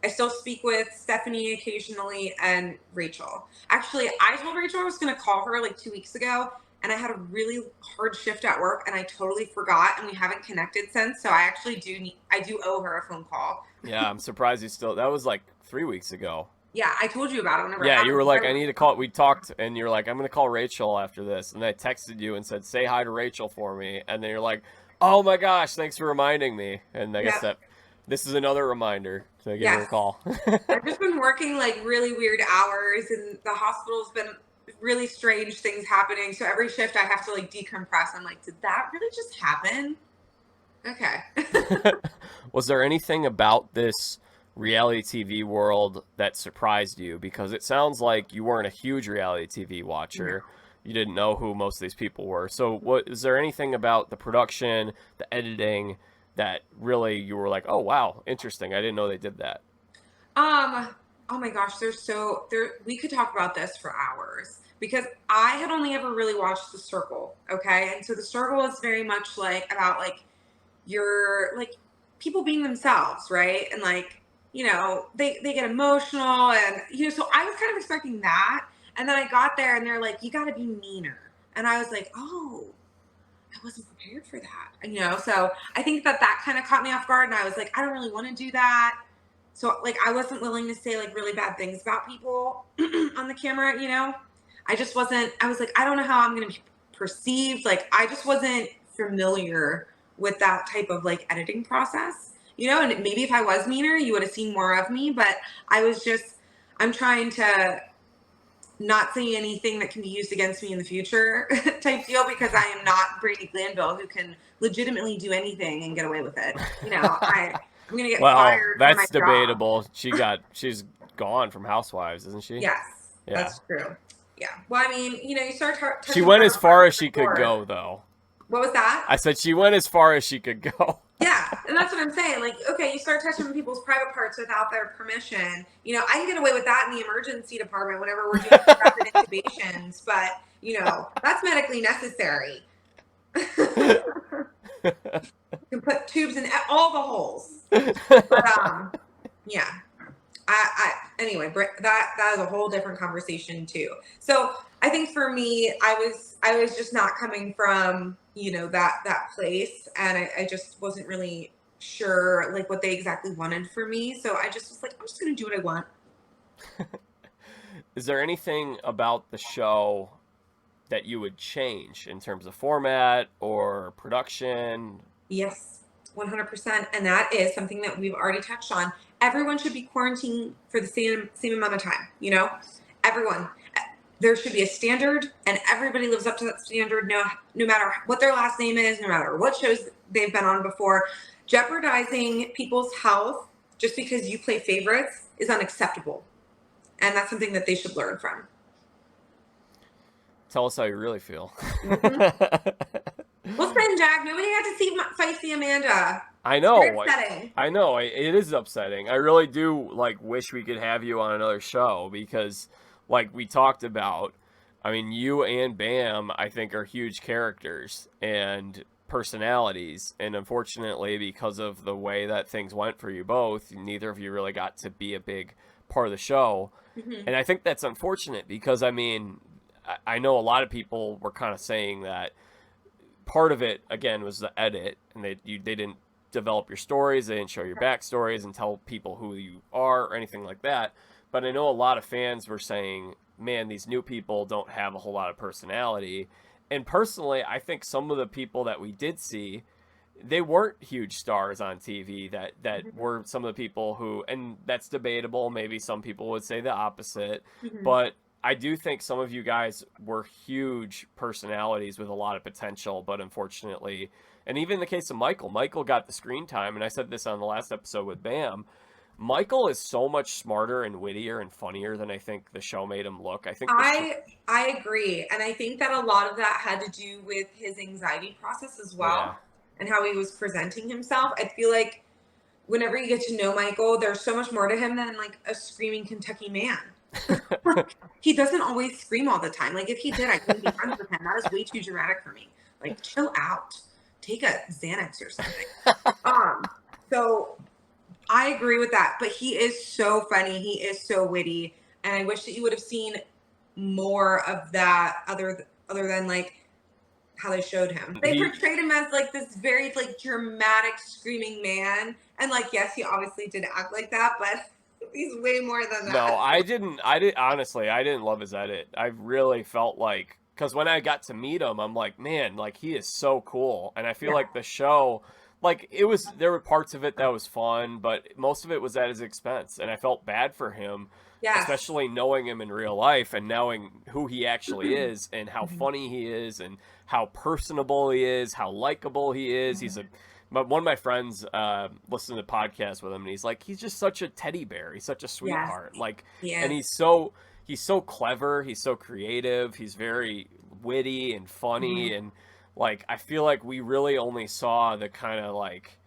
I still speak with Stephanie occasionally and Rachel. Actually, I told Rachel I was going to call her like 2 weeks ago, and I had a really hard shift at work, and I totally forgot, and we haven't connected since. So I actually do owe her a phone call.
Yeah, I'm surprised that was like 3 weeks ago.
Yeah, I told you about it. Whenever
yeah, you were like, I need to call. We talked, and you're like, I'm going to call Rachel after this. And I texted you and said, say hi to Rachel for me. And then you're like, oh my gosh, thanks for reminding me. And I guess this is another reminder to give her a call.
I've just been working like really weird hours, and the hospital's been really strange things happening. So every shift I have to like decompress. I'm like, did that really just happen? Okay.
Was there anything about this reality TV world that surprised you? Because it sounds like you weren't a huge reality TV watcher. No. You didn't know who most of these people were. So is there anything about the production, the editing, that really you were like, oh wow, interesting, I didn't know they did that?
Oh my gosh, we could talk about this for hours, because I had only ever really watched The Circle, okay? And so The Circle is very much like about like you're like people being themselves, right? And like, you know, they get emotional and you know, so I was kind of expecting that. And then I got there and they're like, you gotta be meaner. And I was like, oh, I wasn't prepared for that. And, you know, so I think that that kind of caught me off guard. And I was like, I don't really want to do that. So like, I wasn't willing to say like really bad things about people on the camera, you know, I just wasn't, I was like, I don't know how I'm going to be perceived. Like, I just wasn't familiar with that type of like editing process, you know, and maybe if I was meaner, you would have seen more of me, but I was just, I'm trying to not say anything that can be used against me in the future type deal because I am not Brady Glanville who can legitimately do anything and get away with it. You know, I'm gonna get
Well,
fired from my
that's
job.
debatable. She's gone from Housewives, isn't she?
Yes,
Yeah.
that's true. Yeah. Well, I mean, you know, you start touching.
She went as far as
private
she
parts
could
before.
go, though.
What was that?
I said she went as far as she could go.
Yeah, and that's what I'm saying. Like, okay, you start touching people's private parts without their permission. You know, I can get away with that in the emergency department whenever we're doing rapid intubations, but you know, that's medically necessary. You can put tubes in all the holes. But yeah. Anyway, that is a whole different conversation too. So I think for me, I was just not coming from, you know, that place, and I just wasn't really sure like what they exactly wanted for me. So I just was like, I'm just gonna do what I want.
Is there anything about the show that you would change in terms of format or production?
Yes, 100%. And that is something that we've already touched on. Everyone should be quarantined for the same amount of time. You know, everyone. There should be a standard, and everybody lives up to that standard. No matter what their last name is, no matter what shows they've been on before. Jeopardizing people's health just because you play favorites is unacceptable, and that's something that they should learn from.
Tell us how you really feel.
Well, then, Jack, nobody got to see feisty Amanda.
I
It's
know.
very upsetting.
I know. It is upsetting. I really do like wish we could have you on another show because, like we talked about, I mean, you and Bam, I think, are huge characters and personalities. And unfortunately, because of the way that things went for you both, neither of you really got to be a big part of the show.
Hmm.
And I think that's unfortunate because, I mean, I know a lot of people were kind of saying that part of it again was the edit, and they didn't develop your stories, they didn't show your backstories and tell people who you are or anything like that. But I know a lot of fans were saying, man, these new people don't have a whole lot of personality. And personally, I think some of the people that we did see, they weren't huge stars on TV that were some of the people who, and that's debatable, maybe some people would say the opposite,
Hmm.
but I do think some of you guys were huge personalities with a lot of potential, but unfortunately, and even in the case of Michael got the screen time, and I said this on the last episode with Bam, Michael is so much smarter and wittier and funnier than I think the show made him look. I think the show,
I agree, and I think that a lot of that had to do with his anxiety process as
yeah,
well, and how he was presenting himself. I feel like whenever you get to know Michael, there's so much more to him than like a screaming Kentucky man. He doesn't always scream all the time. Like if he did, I couldn't be friends with him. That is way too dramatic for me. Like chill out, take a Xanax or something. So I agree with that. But he is so funny. He is so witty, and I wish that you would have seen more of that other than like how they showed him. They portrayed him as like this very like dramatic screaming man, and like yes, he obviously did act like that, but he's way more than that.
No, I didn't. Honestly, I didn't love his edit. I really felt like, because when I got to meet him, I'm like, man, like he is so cool. And I feel
Yeah.
like the show, like there were parts of it that was fun, but most of it was at his expense. And I felt bad for him,
Yes.
especially knowing him in real life and knowing who he actually is and how funny he is and how personable he is, how likable he is. One of my friends listened to the podcast with him, and he's like, he's just such a teddy bear. He's such a sweetheart.
Yes.
Like,
Yes.
and he's so clever. He's so creative. He's very witty and funny, and like I feel like we really only saw the kind of like,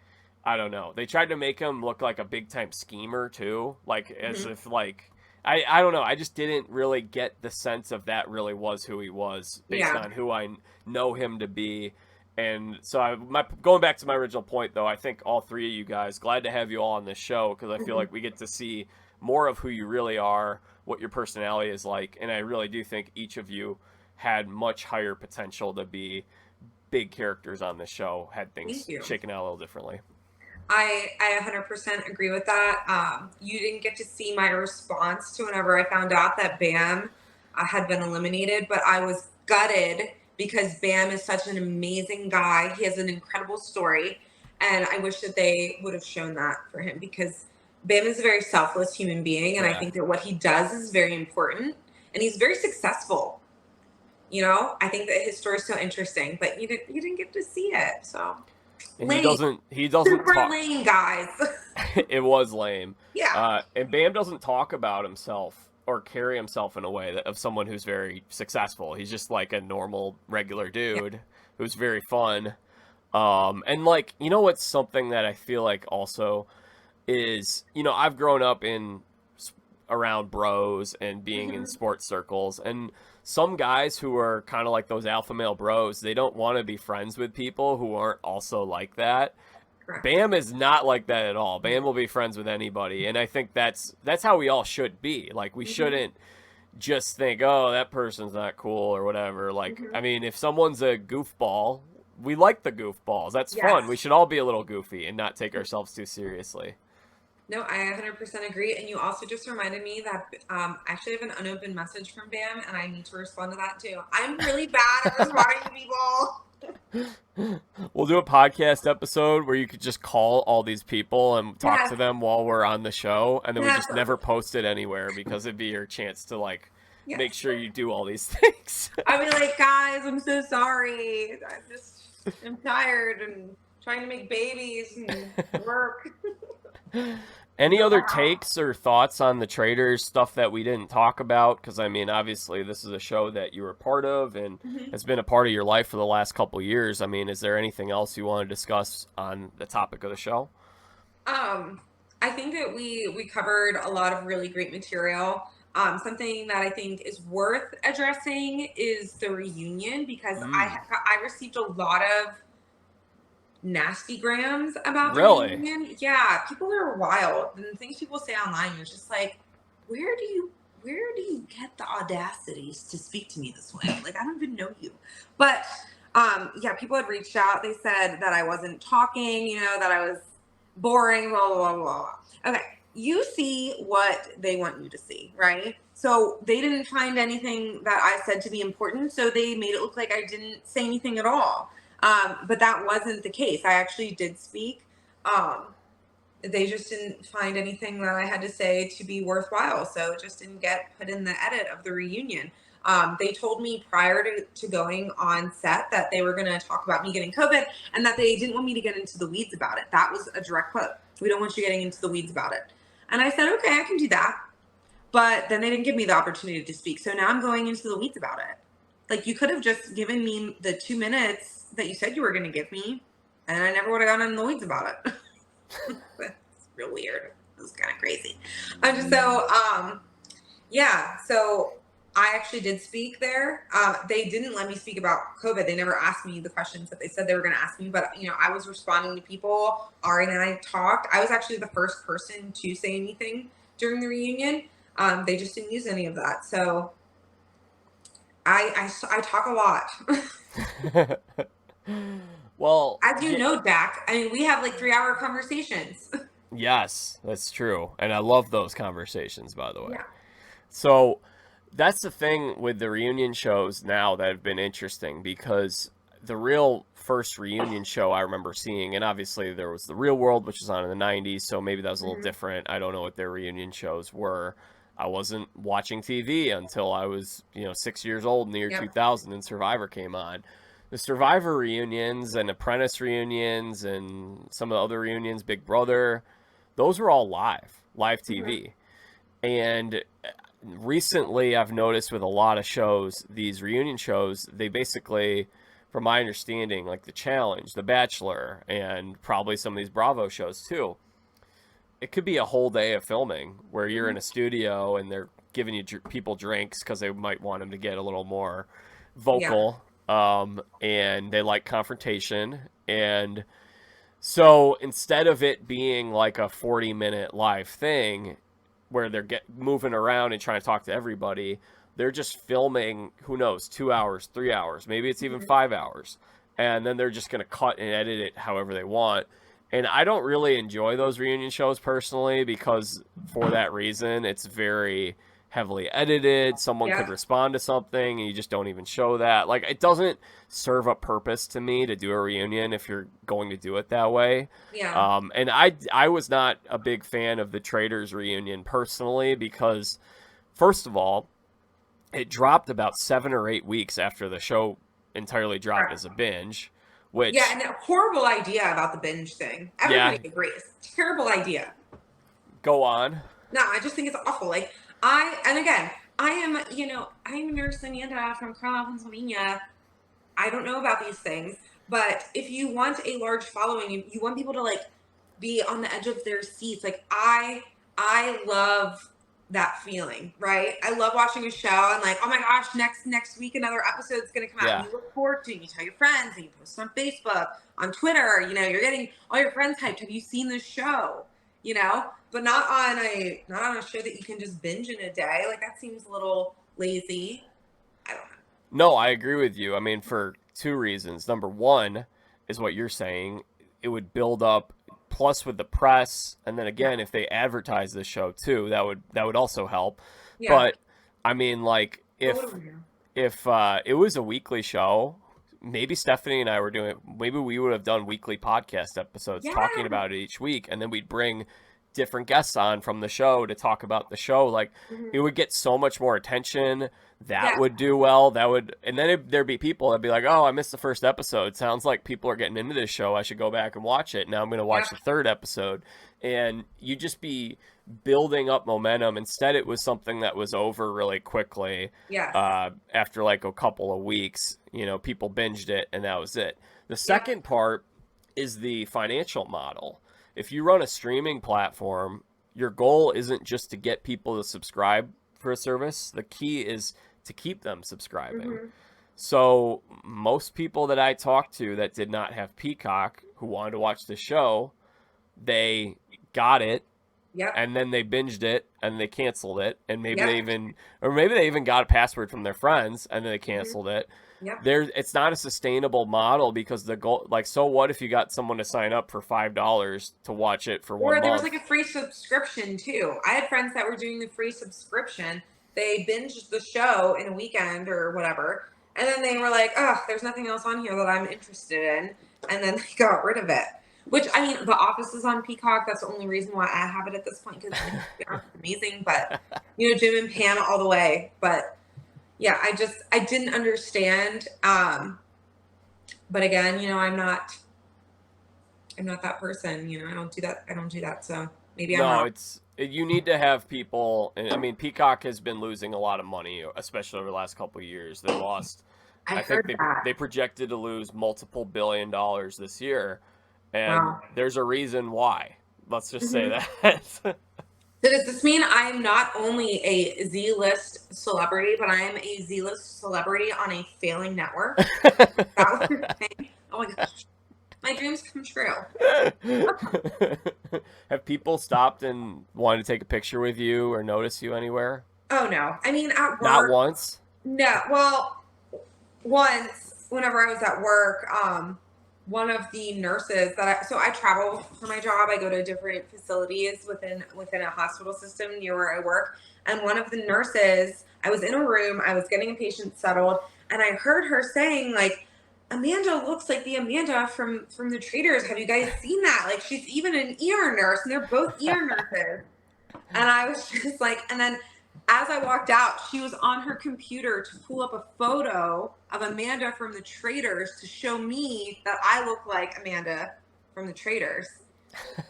I don't know. They tried to make him look like a big time schemer too, like as if like. I don't know. I just didn't really get the sense of that really was who he was based on who I know him to be. And so going back to my original point, though, I think all three of you guys, glad to have you all on this show because I feel like we get to see more of who you really are, what your personality is like, and I really do think each of you had much higher potential to be big characters on this show had
Thank
things
you.
shaken out a little differently.
I 100% agree with that. You didn't get to see my response to whenever I found out that Bam had been eliminated, but I was gutted because Bam is such an amazing guy. He has an incredible story, and I wish that they would have shown that for him because Bam is a very selfless human being, and I think that what he does is very important, and he's very successful. You know, I think that his story is so interesting, but you didn't get to see it, so.
And
Lame.
he doesn't
Super
talk.
lame, guys.
It was lame.
Yeah.
And Bam doesn't talk about himself or carry himself in a way of someone who's very successful. He's just like a normal, regular dude who's very fun. And like, you know what's something that I feel like also is, you know, I've grown up around bros and being in sports circles, and some guys who are kind of like those alpha male bros, they don't want to be friends with people who aren't also like that.
Correct.
Bam is not like that at all. Bam will be friends with anybody, and I think that's how we all should be. Like, we shouldn't just think, oh, that person's not cool or whatever. Like, I mean, if someone's a goofball, we like the goofballs. That's fun. We should all be a little goofy and not take ourselves too seriously.
No, I 100% agree. And you also just reminded me that I actually have an unopened message from Bam, and I need to respond to that too. I'm really bad at responding to people.
We'll do a podcast episode where you could just call all these people and talk to them while we're on the show, and then we just never post it anywhere because it'd be your chance to like make sure you do all these things.
I'd be like, guys, I'm so sorry. I'm tired and trying to make babies and work.
Any other takes or thoughts on the Traitors, stuff that we didn't talk about? Because, I mean, obviously this is a show that you were part of and has been a part of your life for the last couple of years. I mean, is there anything else you want to discuss on the topic of the show?
I think that we covered a lot of really great material. Something that I think is worth addressing is the reunion because I received a lot of nasty grams about the reunion. Yeah, people are wild, and the things people say online is just like, where do you get the audacities to speak to me this way? Like, I don't even know you. But yeah, people had reached out. They said that I wasn't talking, you know, that I was boring, blah blah blah blah. Okay, you see what they want you to see, right? So they didn't find anything that I said to be important, so they made it look like I didn't say anything at all. But that wasn't the case. I actually did speak. They just didn't find anything that I had to say to be worthwhile. So it just didn't get put in the edit of the reunion. They told me prior to going on set that they were going to talk about me getting COVID and that they didn't want me to get into the weeds about it. That was a direct quote. We don't want you getting into the weeds about it. And I said, okay, I can do that. But then they didn't give me the opportunity to speak. So now I'm going into the weeds about it. Like, you could have just given me the 2 minutes that you said you were going to give me, and I never would have gotten in the weeds about it. That's real weird. It was kind of crazy. So I actually did speak there. They didn't let me speak about COVID. They never asked me the questions that they said they were going to ask me, but, you know, I was responding to people. Ari and I talked. I was actually the first person to say anything during the reunion. They just didn't use any of that. So I talk a lot.
Well,
as you know, Jack, I mean, we have like 3-hour conversations.
Yes, that's true. And I love those conversations, by the way.
Yeah.
So that's the thing with the reunion shows now that have been interesting, because the real first reunion show I remember seeing, and obviously there was The Real World, which was on in the 90s, so maybe that was a little different. I don't know what their reunion shows were. I wasn't watching TV until I was, 6 years old in the year 2000 and Survivor came on. The Survivor reunions and Apprentice reunions and some of the other reunions, Big Brother, those were all live TV. And recently I've noticed with a lot of shows, these reunion shows, they basically, from my understanding, like The Challenge, The Bachelor, and probably some of these Bravo shows too, it could be a whole day of filming where you're in a studio and they're giving you people drinks because they might want them to get a little more vocal. and they like confrontation. And so instead of it being like a 40-minute live thing where they're moving around and trying to talk to everybody, they're just filming, who knows, 2 hours, 3 hours, maybe it's even 5 hours. And then they're just going to cut and edit it however they want. And I don't really enjoy those reunion shows personally because for that reason, it's very heavily edited. Someone could
Yeah.
respond to something and you just don't even show that. Like, it doesn't serve a purpose to me to do a reunion if you're going to do it that way.
Yeah.
And I was not a big fan of the Traitors reunion personally because, first of all, it dropped about 7 or 8 weeks after the show entirely dropped as a binge, which
Yeah, and a horrible idea about the binge thing. Everybody agrees. Terrible idea.
Go on.
No, I just think it's awful. Like, again, I am Nurse Amanda from Carlisle, Pennsylvania. I don't know about these things, but if you want a large following, you want people to like be on the edge of their seats. Like, I love that feeling, right? I love watching a show and like, oh my gosh, next week another episode is gonna come out.
Yeah.
And you look forward to it, and you tell your friends, and you post on Facebook, on Twitter, you're getting all your friends hyped. Have you seen this show? But not on a show that you can just binge in a day. Like, that seems a little lazy. I don't know.
No, I agree with you. I mean, for two reasons. Number one is what you're saying. It would build up, plus with the press, and then again, if they advertise this show too, that would also help.
Yeah.
But I mean, like, if it was a weekly show, maybe Stephanie and I were doing it. Maybe we would have done weekly podcast episodes talking about it each week, and then we'd bring different guests on from the show to talk about the show. Like, it would get so much more attention. That would do well. And then there'd be people that'd be like, "Oh, I missed the first episode. Sounds like people are getting into this show. I should go back and watch it. Now I'm going to watch the third episode." And you just be building up momentum. Instead, it was something that was over really quickly.
Yeah.
After like a couple of weeks, people binged it, and that was it. The second part is the financial model. If you run a streaming platform, your goal isn't just to get people to subscribe for a service. The key is to keep them subscribing. So most people that I talked to that did not have Peacock, who wanted to watch the show, they got it, and then they binged it, and they canceled it, and maybe they even got a password from their friends, and then they canceled it. It's not a sustainable model because the goal, like, so what if you got someone to sign up for $5 to watch it for 1 month?
Or there was like a free subscription too. I had friends that were doing the free subscription. They binged the show in a weekend or whatever, and then they were like, "Oh, there's nothing else on here that I'm interested in," and then they got rid of it. Which, I mean, The Office is on Peacock. That's the only reason why I have it at this point, because it's amazing. But Jim and Pam all the way. But yeah, I didn't understand. But again, I'm not that person. I don't do that. So maybe I'm not.
You need to have people. I mean, Peacock has been losing a lot of money, especially over the last couple of years. They lost. I think they projected to lose multiple $1 billion this year, and there's a reason why. Let's just say that.
So does this mean I'm not only a Z-list celebrity, but I am a Z-list celebrity on a failing network? Is that what you're saying? Oh my gosh. My dreams come true.
Have people stopped and wanted to take a picture with you or notice you anywhere?
Oh, no. I mean, at work.
Not once?
No. Well, once, whenever I was at work, one of the nurses so I travel for my job. I go to different facilities within a hospital system near where I work. And one of the nurses, I was in a room, I was getting a patient settled, and I heard her saying, like, "Amanda looks like the Amanda from the Traitors. Have you guys seen that? Like, she's even an ER nurse, and they're both ER nurses." And I was just like, and then as I walked out, she was on her computer to pull up a photo of Amanda from the Traitors to show me that I look like Amanda from the Traitors.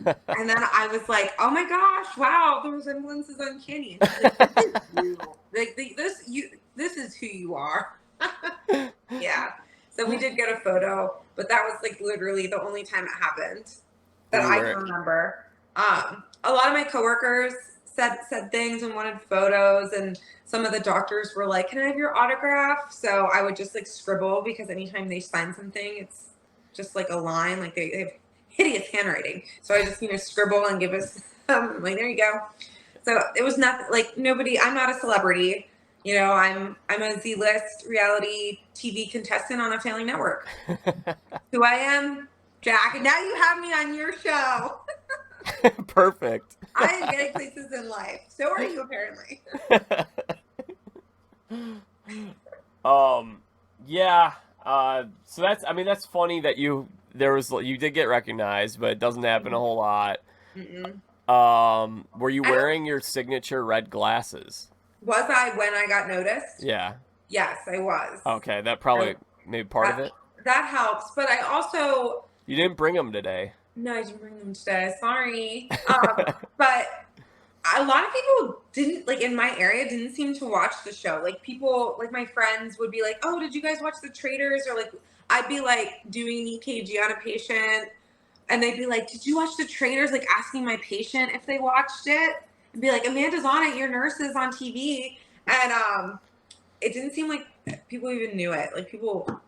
And then I was like, "Oh my gosh, wow, the resemblance is uncanny." Like, this is who you are. Yeah. So we did get a photo, but that was like literally the only time it happened that I can remember. A lot of my coworkers said things and wanted photos, and some of the doctors were like, "Can I have your autograph?" So I would just like scribble, because anytime they sign something, it's just like a line. Like they have hideous handwriting, so I just scribble and give us like, there you go. So it was nothing like nobody. I'm not a celebrity. I'm a Z-list reality TV contestant on a failing network. Who I am, Jack, and now you have me on your show.
Perfect.
I am getting places in life. So are you, apparently.
Yeah. So that's funny that you did get recognized, but it doesn't happen a whole lot.
Mm-mm.
Were you wearing your signature red glasses?
Was I when I got noticed?
Yeah.
Yes, I was.
Okay, that probably maybe part of it.
That helps, but I also...
You didn't bring them today.
No, I didn't bring them today. Sorry. But a lot of people didn't, like, in my area, didn't seem to watch the show. Like, people, like, my friends would be like, "Oh, did you guys watch the Traitors?" Or, like, I'd be, like, doing an EKG on a patient, and they'd be like, "Did you watch the Traitors?" Like, asking my patient if they watched it. And be like, "Amanda's on it. Your nurse is on TV." And it didn't seem like people even knew it. Like, people...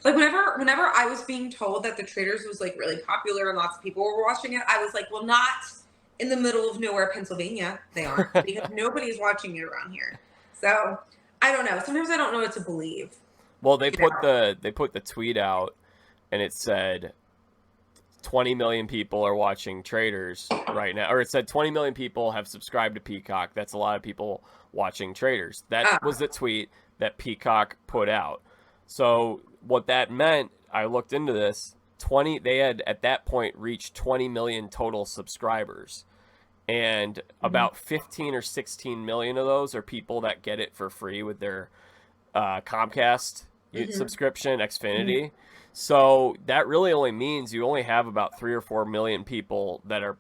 Like, whenever I was being told that the Traitors was, like, really popular and lots of people were watching it, I was like, well, not in the middle of nowhere, Pennsylvania. They aren't, because nobody's watching it around here. So, I don't know. Sometimes I don't know what to believe.
Well, they put the tweet out, and it said 20 million people are watching Traitors right now. Or it said 20 million people have subscribed to Peacock. That's a lot of people watching Traitors. That was the tweet that Peacock put out. So what that meant, I looked into this, they had at that point reached 20 million total subscribers. And about 15 or 16 million of those are people that get it for free with their Comcast subscription, Xfinity. So that really only means you only have about 3 or 4 million people that are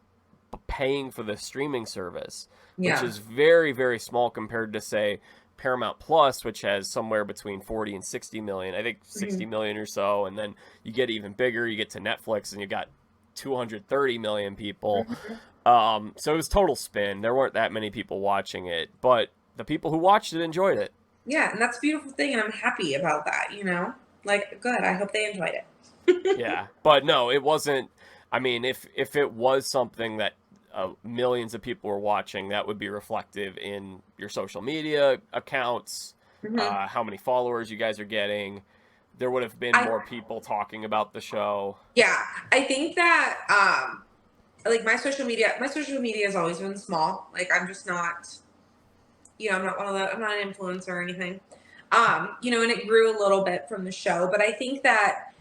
paying for the streaming service, which is very, very small compared to, say, Paramount Plus, which has somewhere between 40 and 60 million, I think 60 million or so. And then you get even bigger, you get to Netflix and you got 230 million people. So it was total spin. There weren't that many people watching it, but the people who watched it enjoyed it.
Yeah, and that's a beautiful thing, and I'm happy about that, Like, good. I hope they enjoyed it.
Yeah, but no, it wasn't. I mean, if it was something that millions of people were watching, that would be reflective in your social media accounts, how many followers you guys are getting. There would have been more people talking about the show.
Yeah, I think that like my social media has always been small. Like, I'm just not, I'm not I'm not an influencer or anything. And it grew a little bit from the show, but I think that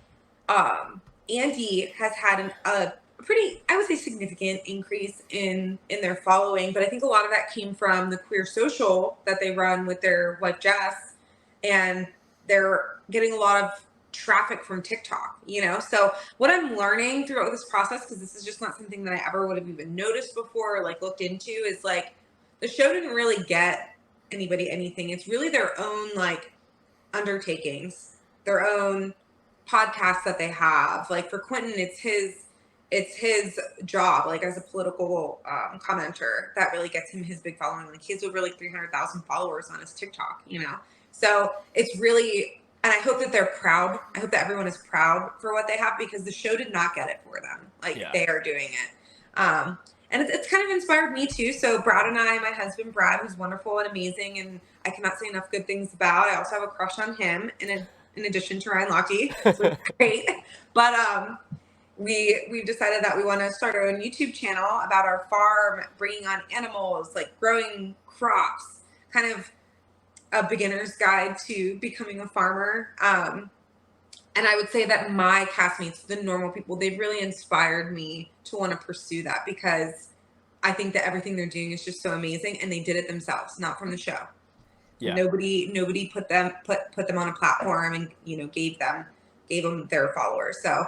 Andy has had a pretty, I would say, significant increase in their following, but I think a lot of that came from the queer social that they run with their wife Jess, and they're getting a lot of traffic from TikTok, So what I'm learning throughout this process, because this is just not something that I ever would have even noticed before or like looked into, is like the show didn't really get anybody anything. It's really their own like undertakings, their own podcasts that they have. Like for Quentin, it's his job, like as a political commenter, that really gets him his big following. Like he has over like 300,000 followers on his TikTok, So it's really, and I hope that they're proud. I hope that everyone is proud for what they have, because the show did not get it for them. Like they are doing it. And it's kind of inspired me too. So Brad and I, my husband Brad, who's wonderful and amazing, and I cannot say enough good things about. I also have a crush on him, in addition to Ryan Lochte, so it's great. But we've decided that we want to start our own YouTube channel about our farm, bringing on animals, like growing crops, kind of a beginner's guide to becoming a farmer. And I would say that my castmates, the normal people, they've really inspired me to want to pursue that, because I think that everything they're doing is just so amazing, and they did it themselves, not from the show. Yeah. Nobody put them on a platform and gave them their followers. So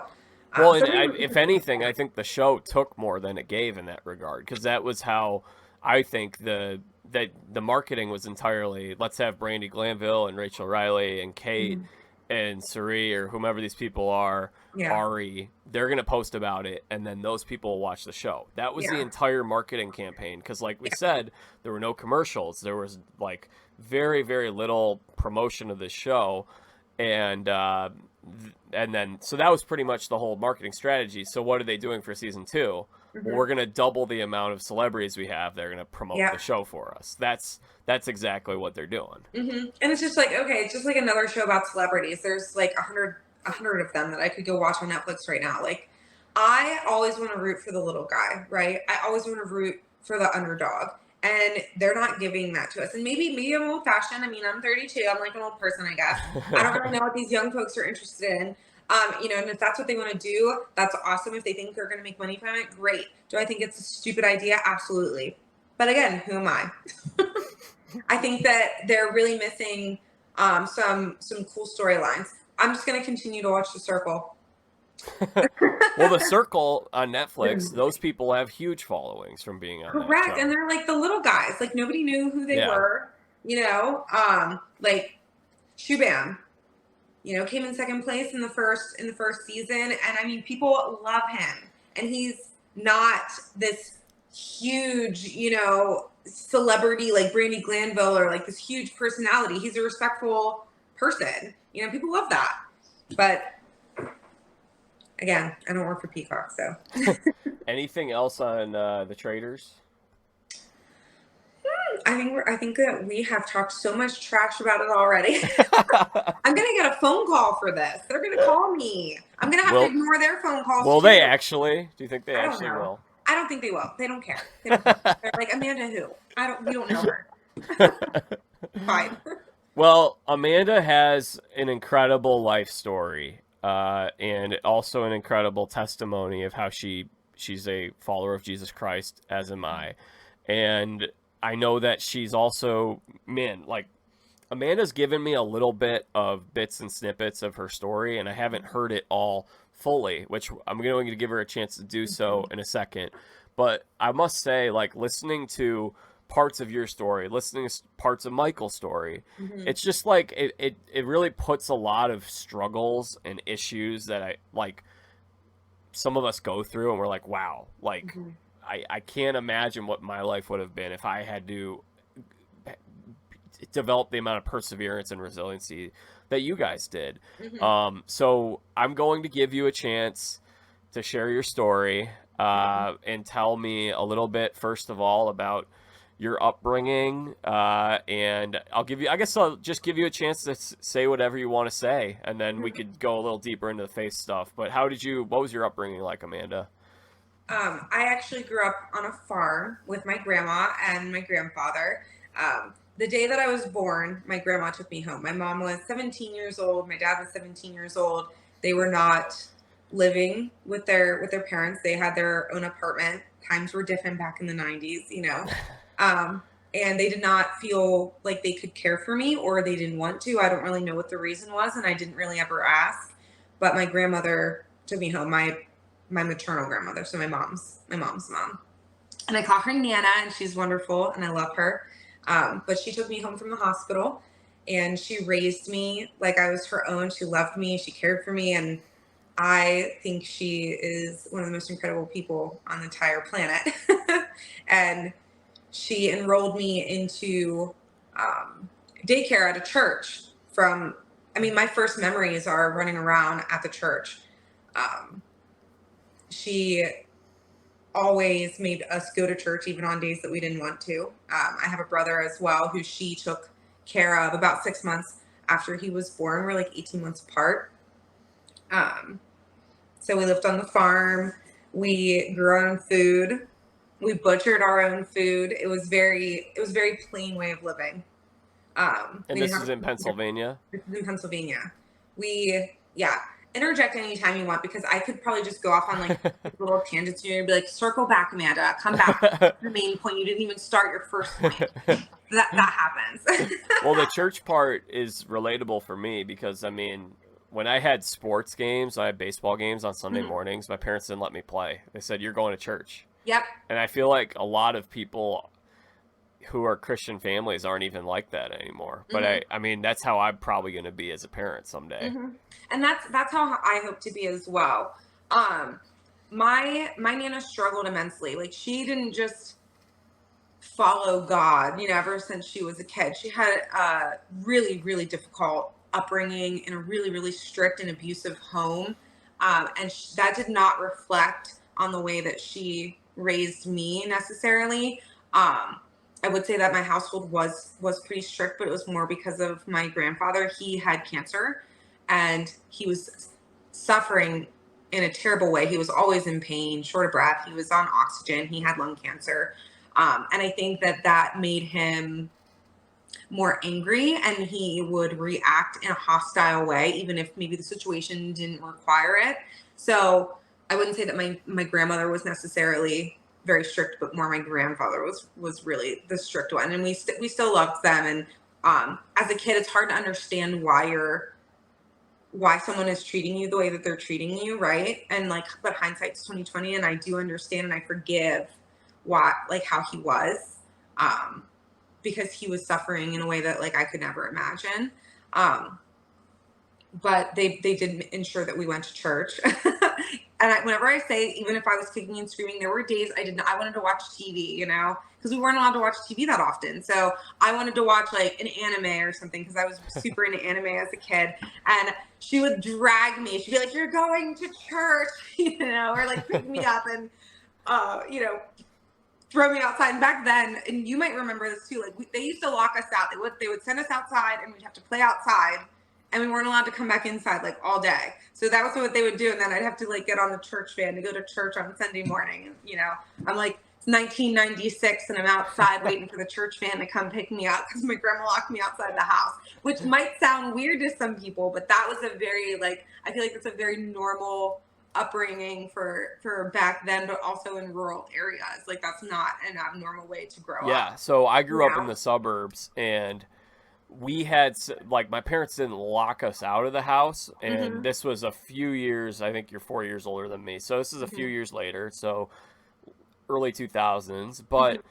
well, if anything, I think the show took more than it gave in that regard, because that was how I think the marketing was entirely, let's have Brandi Glanville and Rachel Riley and Kate and Suri or whomever these people are,
Yeah.
Ari, they're going to post about it, and then those people will watch the show. That was the entire marketing campaign, because like we said, there were no commercials. There was like very, very little promotion of this show, and then so that was pretty much the whole marketing strategy. So what are they doing for season 2? Well, we're going to double the amount of celebrities we have. They're going to promote the show for us. That's exactly what they're doing.
And it's just like, okay, it's just like another show about celebrities. There's like 100 of them that I could go watch on Netflix right now. Like, I always want to root for the little guy, right? I always want to root for the underdog. And they're not giving that to us. And maybe I'm old fashioned. I mean, I'm 32. I'm like an old person, I guess. I don't really know what these young folks are interested in. And if that's what they want to do, that's awesome. If they think they're going to make money from it, great. Do I think it's a stupid idea? Absolutely. But again, who am I? I think that they're really missing some cool storylines. I'm just going to continue to watch The Circle.
Well, The Circle on Netflix, those people have huge followings from being on
Correct.
that show.
And they're like the little guys. Like, nobody knew who they were, like Shubham, came in second place in the first season. And I mean, people love him. And he's not this huge, celebrity like Brandy Glanville or like this huge personality. He's a respectful person. People love that. But again, I don't work for Peacock, so.
Anything else on the Traitors?
I think that we have talked so much trash about it already. I'm gonna get a phone call for this. They're gonna call me. I'm gonna have to ignore their phone calls.
Will they actually? Do you think they actually will?
I don't think they will. They don't care. They're like, Amanda who? We don't know her. Fine.
Well, Amanda has an incredible life story, and also an incredible testimony of how she's a follower of Jesus Christ, as am I. And I know that she's also, Amanda's given me a little bit of bits and snippets of her story, and I haven't heard it all fully, which I'm going to give her a chance to do so in a second. But I must say, listening to parts of your story, listening to parts of Michael's story, it's just like it really puts a lot of struggles and issues that some of us go through, and we're like, wow, I can't imagine what my life would have been if I had to develop the amount of perseverance and resiliency that you guys did. So I'm going to give you a chance to share your story and tell me a little bit, first of all, about your upbringing, and I'll just give you a chance to say whatever you want to say, and then we could go a little deeper into the faith stuff. But what was your upbringing like, Amanda?
I actually grew up on a farm with my grandma and my grandfather. The day that I was born, my grandma took me home. My mom was 17 years old. My dad was 17 years old. They were not living with their parents. They had their own apartment. Times were different back in the 90s, and they did not feel like they could care for me, or they didn't want to. I don't really know what the reason was, and I didn't really ever ask. But my grandmother took me home. My maternal grandmother, so my mom's mom. And I call her Nana, and she's wonderful, and I love her. But she took me home from the hospital, and she raised me like I was her own. She loved me. She cared for me. And I think she is one of the most incredible people on the entire planet. And she enrolled me into daycare at a church my first memories are running around at the church. She always made us go to church even on days that we didn't want to. I have a brother as well who she took care of about 6 months after he was born. We're like 18 months apart. So we lived on the farm. We grew our own food. We butchered our own food. It was very plain way of living.
And this is in Pennsylvania?
This is in Pennsylvania. Interject anytime you want, because I could probably just go off on little tangents here and be like, circle back, Amanda, come back to the main point. You didn't even start your first point. That happens.
Well, the church part is relatable for me because, when I had sports games, I had baseball games on Sunday mornings, my parents didn't let me play. They said, you're going to church.
Yep.
And I feel like a lot of people who are Christian families aren't even like that anymore. But
Mm-hmm.
I mean, that's how I'm probably going to be as a parent someday.
Mm-hmm. And that's how I hope to be as well. Um, my Nana struggled immensely. Like she didn't just follow God, ever since she was a kid. She had a really, really difficult upbringing in a really, really strict and abusive home. And that did not reflect on the way that she raised me necessarily. I would say that my household was pretty strict, but it was more because of my grandfather. He had cancer and he was suffering in a terrible way. He was always in pain, short of breath. He was on oxygen. He had lung cancer. And I think that made him more angry and he would react in a hostile way, even if maybe the situation didn't require it. So I wouldn't say that my grandmother was necessarily very strict, but more my grandfather was really the strict one. And we still loved them. And as a kid, it's hard to understand why someone is treating you the way that they're treating you, right? And like, but hindsight's 2020, and I do understand and I forgive how he was, um, because he was suffering in a way that like I could never imagine. Um, but they did ensure that we went to church. And whenever I say, even if I was kicking and screaming, there were days I wanted to watch TV, because we weren't allowed to watch TV that often. So I wanted to watch like an anime or something because I was super into anime as a kid. And she would drag me. She'd be like, "You're going to church," or like pick me up and, uh, you know, throw me outside. And back then, and you might remember this too, like they used to lock us out. They would send us outside and we'd have to play outside. And we weren't allowed to come back inside like all day. So that was what they would do. And then I'd have to like get on the church van to go to church on Sunday morning. And, I'm like, it's 1996 and I'm outside waiting for the church van to come pick me up because my grandma locked me outside the house, which might sound weird to some people, but that was a very I feel like that's a very normal upbringing for back then, but also in rural areas. Like that's not an abnormal way to grow up.
Yeah, so I grew up in the suburbs, and we had my parents didn't lock us out of the house, and this was a few years. I think you're 4 years older than me, so this is a few years later, so early 2000s. But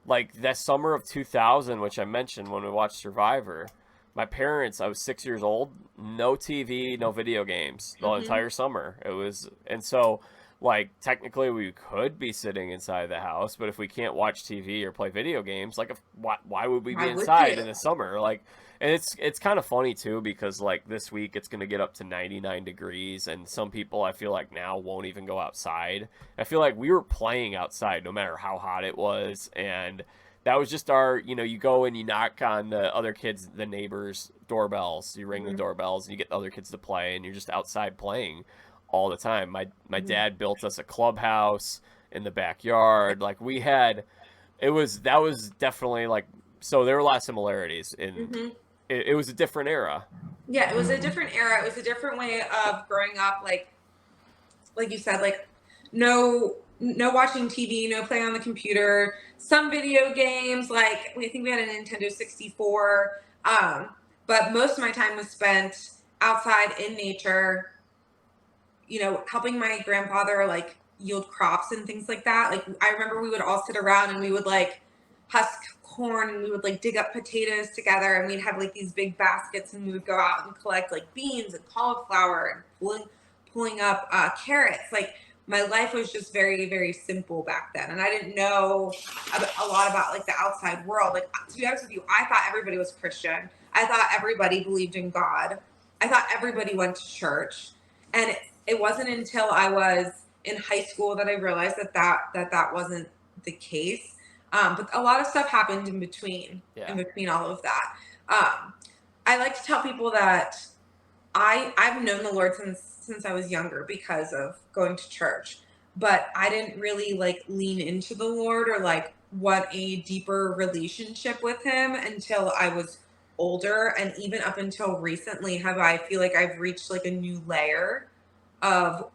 like that summer of 2000, which I mentioned when we watched Survivor, my parents, I was 6 years old, no TV, no video games the entire summer. It was, and so like technically we could be sitting inside the house, but if we can't watch TV or play video games, like why would we be inside in the summer? Like, and it's kind of funny too, because like this week it's going to get up to 99 degrees, and some people I feel like now won't even go outside. I feel like we were playing outside no matter how hot it was, and that was just our, you go and you knock on the other kids, the neighbors' doorbells, you ring the doorbells, and you get the other kids to play, and you're just outside playing all the time. My dad built us a clubhouse in the backyard. Like that was definitely like, so there were a lot of similarities in, it was a different era.
Yeah, it was a different era. It was a different way of growing up. Like you said, like no watching TV, no playing on the computer, some video games. Like I think we had a Nintendo 64. But most of my time was spent outside in nature, helping my grandfather like yield crops and things like that. Like I remember we would all sit around and we would like husk corn and we would like dig up potatoes together, and we'd have like these big baskets, and we would go out and collect like beans and cauliflower and pulling up carrots. Like my life was just very, very simple back then, and I didn't know a lot about like the outside world. Like to be honest with you, I thought everybody was Christian. I thought everybody believed in God. I thought everybody went to church, and it wasn't until I was in high school that I realized that wasn't the case. But a lot of stuff happened in between all of that. I like to tell people that I've known the Lord since I was younger because of going to church, but I didn't really like lean into the Lord or like what a deeper relationship with him until I was older. And even up until recently I feel like I've reached like a new layer of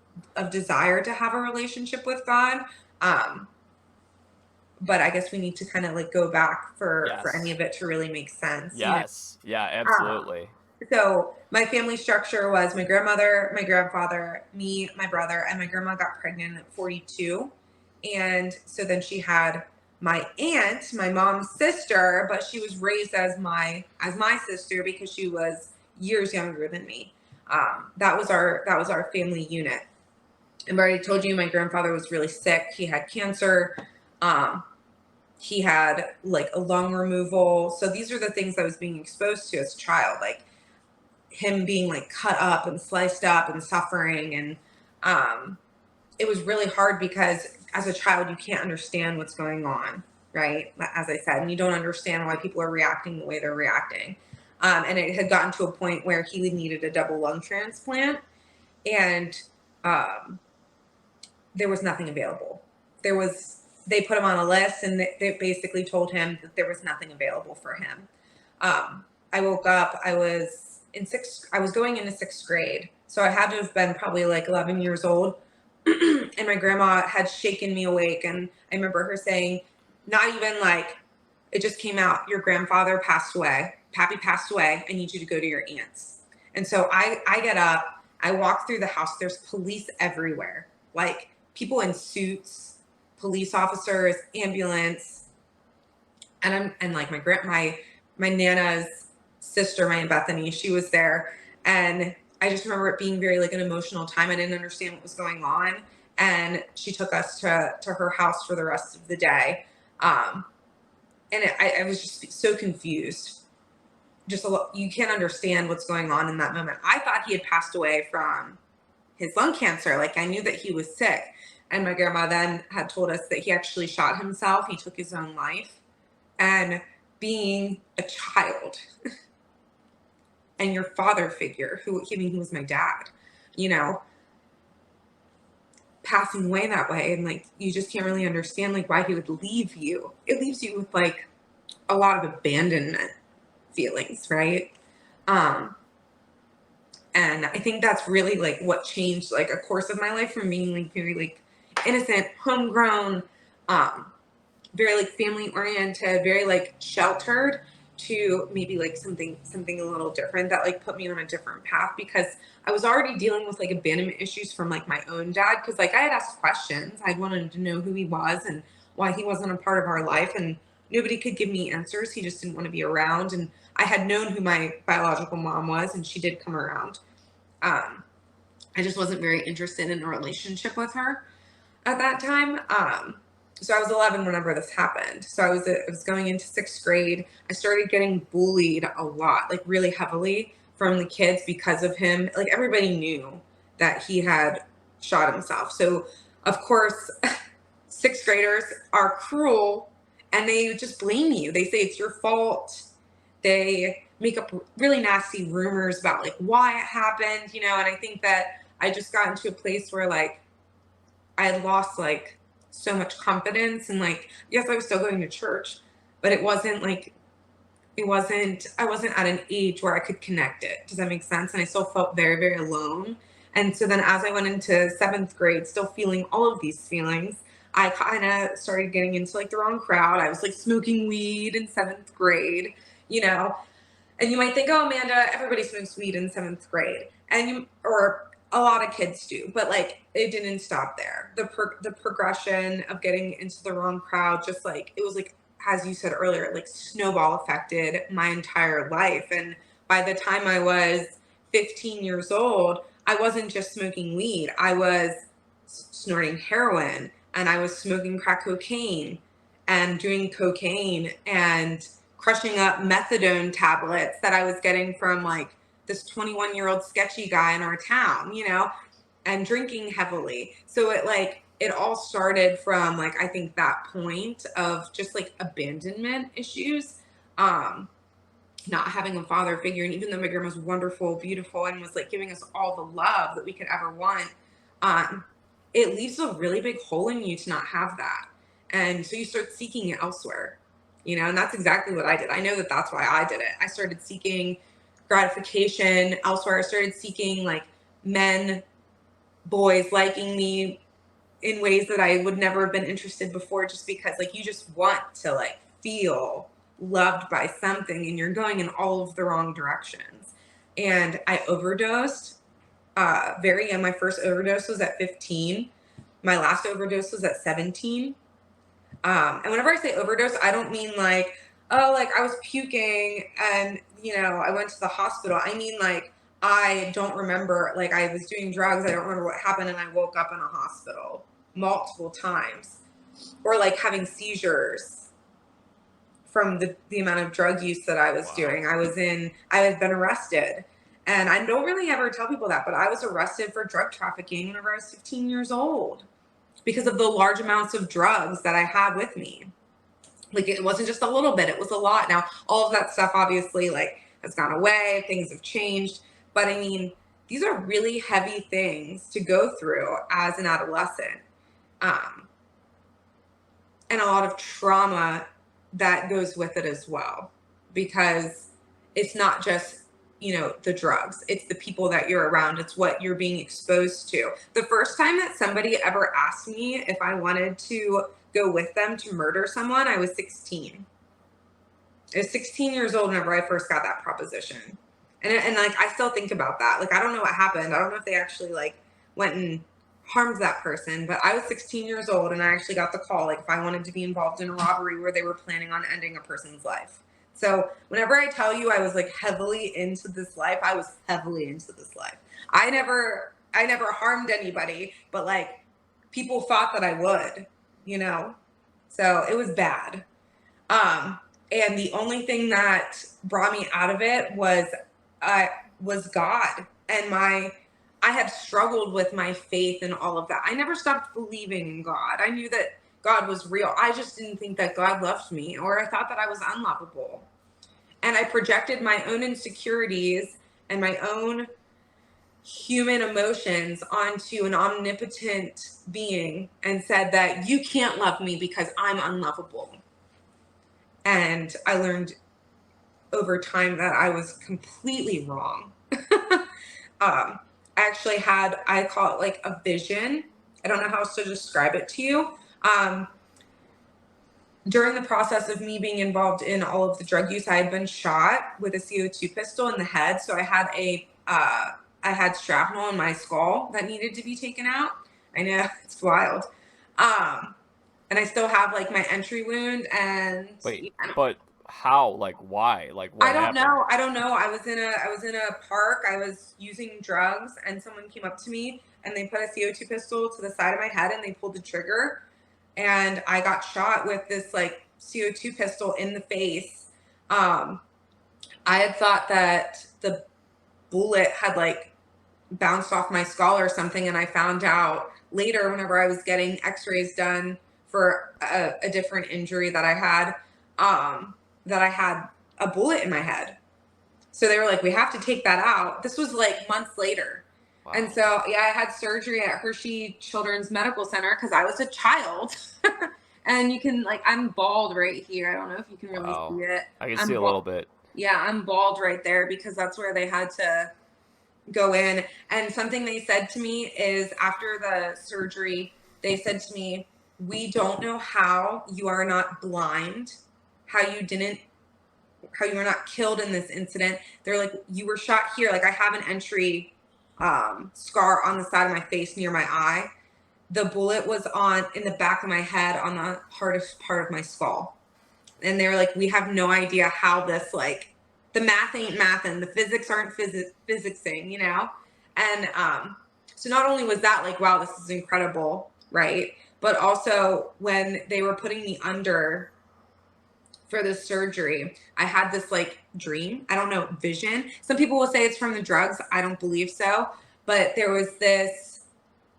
desire to have a relationship with God. But I guess we need to kind of like go back for any of it to really make sense.
Yes. Yeah, absolutely.
So my family structure was my grandmother, my grandfather, me, my brother, and my grandma got pregnant at 42. And so then she had my aunt, my mom's sister, but she was raised as my sister because she was years younger than me. That was our family unit. And I already told you my grandfather was really sick. He had cancer. Um, he had like a lung removal. So these are the things I was being exposed to as a child, like him being like cut up and sliced up and suffering. And it was really hard because as a child, you can't understand what's going on, right? As I said, and you don't understand why people are reacting the way they're reacting. And it had gotten to a point where he needed a double lung transplant, and um, there was nothing available. They put him on a list, and they basically told him that there was nothing available for him. I woke up. I was going into sixth grade, so I had to have been probably like 11 years old. And my grandma had shaken me awake, and I remember her saying, not even like, it just came out, your grandfather passed away, Pappy passed away, I need you to go to your aunt's. And so I get up, I walk through the house, there's police everywhere, like people in suits, police officers, ambulance. And like my nana's sister, my Aunt Bethany, she was there. And I just remember it being very like an emotional time. I didn't understand what was going on. And she took us to her house for the rest of the day. I was just so confused. You can't understand what's going on in that moment. I thought he had passed away from his lung cancer. Like I knew that he was sick. And my grandma then had told us that he actually shot himself. He took his own life. And being a child and your father figure, who was my dad, you know, passing away that way, and like you just can't really understand like why he would leave you. It leaves you with like a lot of abandonment feelings, right? Um, and I think that's really like what changed like a course of my life from being like very like innocent, homegrown, very like family oriented, very like sheltered, to maybe like something a little different that like put me on a different path, because I was already dealing with like abandonment issues from like my own dad, because like I had asked questions. I wanted to know who he was and why he wasn't a part of our life, and nobody could give me answers. He just didn't want to be around. And I had known who my biological mom was, and she did come around. I just wasn't very interested in a relationship with her at that time. So I was 11 whenever this happened. So I was going into sixth grade. I started getting bullied a lot, like really heavily from the kids because of him. Like everybody knew that he had shot himself. So of course, sixth graders are cruel and they just blame you. They say it's your fault. They make up really nasty rumors about like why it happened, you know. And I think that I just got into a place where like I had lost like so much confidence, and like yes, I was still going to church, but it wasn't like I wasn't at an age where I could connect it. Does that make sense? And I still felt very, very alone. And so then as I went into seventh grade, still feeling all of these feelings, I kind of started getting into like the wrong crowd. I was like smoking weed in seventh grade, you know. And you might think, oh, Amanda, everybody smokes weed in seventh grade, or a lot of kids do, but like it didn't stop there. The progression of getting into the wrong crowd, just like it was like, as you said earlier, like snowball affected my entire life. And by the time I was 15 years old, I wasn't just smoking weed. I was snorting heroin, and I was smoking crack cocaine and doing cocaine and crushing up methadone tablets that I was getting from like this 21-year-old sketchy guy in our town, you know, and drinking heavily. So it all started from like I think that point of just like abandonment issues, not having a father figure. And even though my grandma was wonderful, beautiful, and was like giving us all the love that we could ever want, it leaves a really big hole in you to not have that. And so you start seeking it elsewhere, you know. And that's exactly what I did. I know that that's why I did it. I started seeking gratification elsewhere. I started seeking like men, boys liking me in ways that I would never have been interested before, just because like you just want to like feel loved by something, and you're going in all of the wrong directions. And I overdosed very young. My first overdose was at 15. My last overdose was at 17. And whenever I say overdose, I don't mean like, oh, like I was puking and, I went to the hospital. I mean, like, I don't remember, like, I was doing drugs. I don't remember what happened. And I woke up in a hospital multiple times, or like having seizures from the amount of drug use that I was doing. I had been arrested. And I don't really ever tell people that, but I was arrested for drug trafficking whenever I was 15 years old because of the large amounts of drugs that I had with me. Like, it wasn't just a little bit, it was a lot. Now, all of that stuff obviously like has gone away, things have changed. But I mean, these are really heavy things to go through as an adolescent. Um, and a lot of trauma that goes with it as well, because it's not just the drugs, it's the people that you're around, it's what you're being exposed to. The first time that somebody ever asked me if I wanted to go with them to murder someone, I was 16. I was 16 years old whenever I first got that proposition. And like, I still think about that. Like, I don't know what happened. I don't know if they actually like went and harmed that person, but I was 16 years old and I actually got the call, like, if I wanted to be involved in a robbery where they were planning on ending a person's life. So whenever I tell you I was like heavily into this life, I was heavily into this life. I never harmed anybody, but like, people thought that I would. So it was bad. And the only thing that brought me out of it was God, and I had struggled with my faith and all of that. I never stopped believing in God. I knew that God was real. I just didn't think that God loved me, or I thought that I was unlovable. And I projected my own insecurities and my own human emotions onto an omnipotent being and said that you can't love me because I'm unlovable. And I learned over time that I was completely wrong. I actually I call it like a vision. I don't know how else to describe it to you. During the process of me being involved in all of the drug use, I had been shot with a CO2 pistol in the head. So I had shrapnel in my skull that needed to be taken out. I know, it's wild. And I still have like my entry wound and
Wait, but how? Like, why? Like, what
I don't
happened?
know. I don't know. I was in a park. I was using drugs, and someone came up to me and they put a CO2 pistol to the side of my head and they pulled the trigger, and I got shot with this like CO2 pistol in the face. I had thought that the bullet had like bounced off my skull or something, and I found out later whenever I was getting X-rays done for a different injury that I had a bullet in my head. So they were like, we have to take that out. This was like months later.
Wow.
And so, yeah, I had surgery at Hershey Children's Medical Center because I was a child. And you can, like, I'm bald right here. I don't know if you can really see it.
I can see a little bit.
Yeah, I'm bald right there because that's where they had to go in. And something they said to me is after the surgery, they said to me, we don't know how you are not blind, how you were not killed in this incident. They're like, you were shot here. Like, I have an entry scar on the side of my face near my eye. The bullet was in the back of my head on the hardest part of my skull. And they were like, we have no idea how this, like, the math ain't mathin', the physics aren't physicsing, And so not only was that like, wow, this is incredible, right? But also when they were putting me under for the surgery, I had this like dream, I don't know, vision. Some people will say it's from the drugs. I don't believe so. But there was this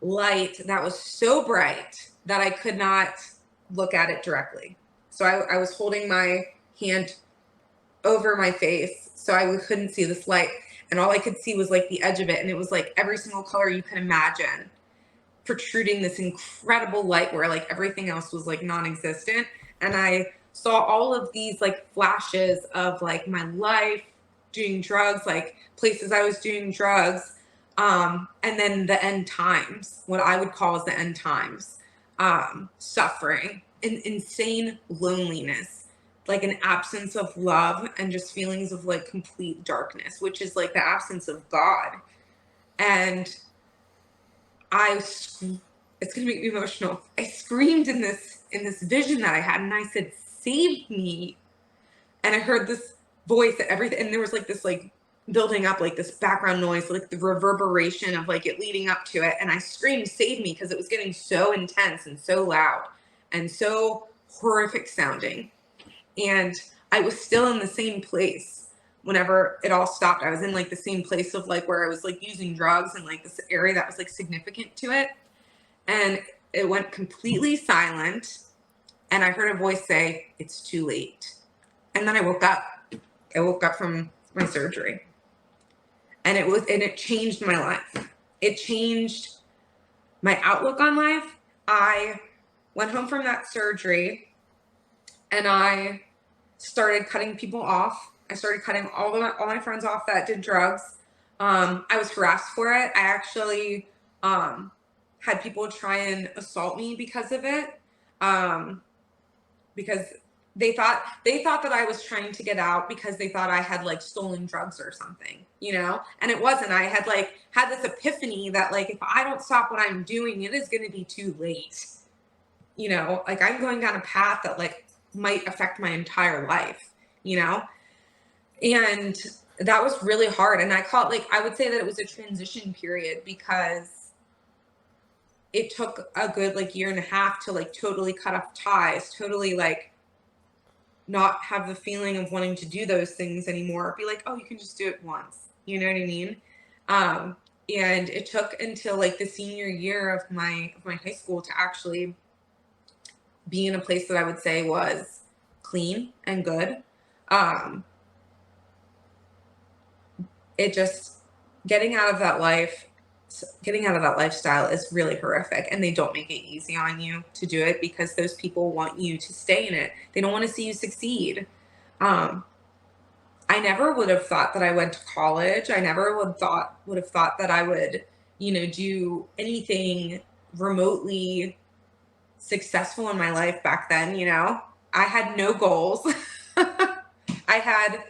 light that was so bright that I could not look at it directly. So I was holding my hand over my face so I couldn't see this light. And all I could see was like the edge of it. And it was like every single color you could imagine protruding this incredible light where like everything else was like non-existent. And I saw all of these like flashes of like my life doing drugs, like places I was doing drugs. And then the end times, what I would call as the end times, suffering, insane loneliness, like an absence of love and just feelings of like complete darkness, which is like the absence of God. And I it's going to make me emotional. I screamed in this vision that I had, and I said, "Save me." And I heard this voice that everything, and there was like this like building up, like this background noise, like the reverberation of like it leading up to it. And I screamed, "Save me," because it was getting so intense and so loud and so horrific sounding. And I was still in the same place whenever it all stopped. I was in like the same place of like where I was like using drugs and like this area that was like significant to it. And it went completely silent. And I heard a voice say, "It's too late." And then I woke up. I woke up from my surgery. And it changed my life. It changed my outlook on life. I went home from that surgery and I started cutting people off. I started cutting all my friends off that did drugs. I was harassed for it. I actually had people try and assault me because of it, because they thought that I was trying to get out because they thought I had like stolen drugs or something, and it wasn't. I had like had this epiphany that like if I don't stop what I'm doing, it is going to be too late. Like I'm going down a path that like might affect my entire life, and that was really hard. And I would say that it was a transition period because it took a good like year and a half to like totally cut off ties, totally like not have the feeling of wanting to do those things anymore. Be like, oh, you can just do it once. You know what I mean? And it took until like the senior year of my high school to actually be in a place that I would say was clean and good. It just getting out of that lifestyle is really horrific, and they don't make it easy on you to do it because those people want you to stay in it. They don't want to see you succeed. I never would have thought that I went to college. I never would have thought that I would, do anything remotely successful in my life back then. I had no goals. I had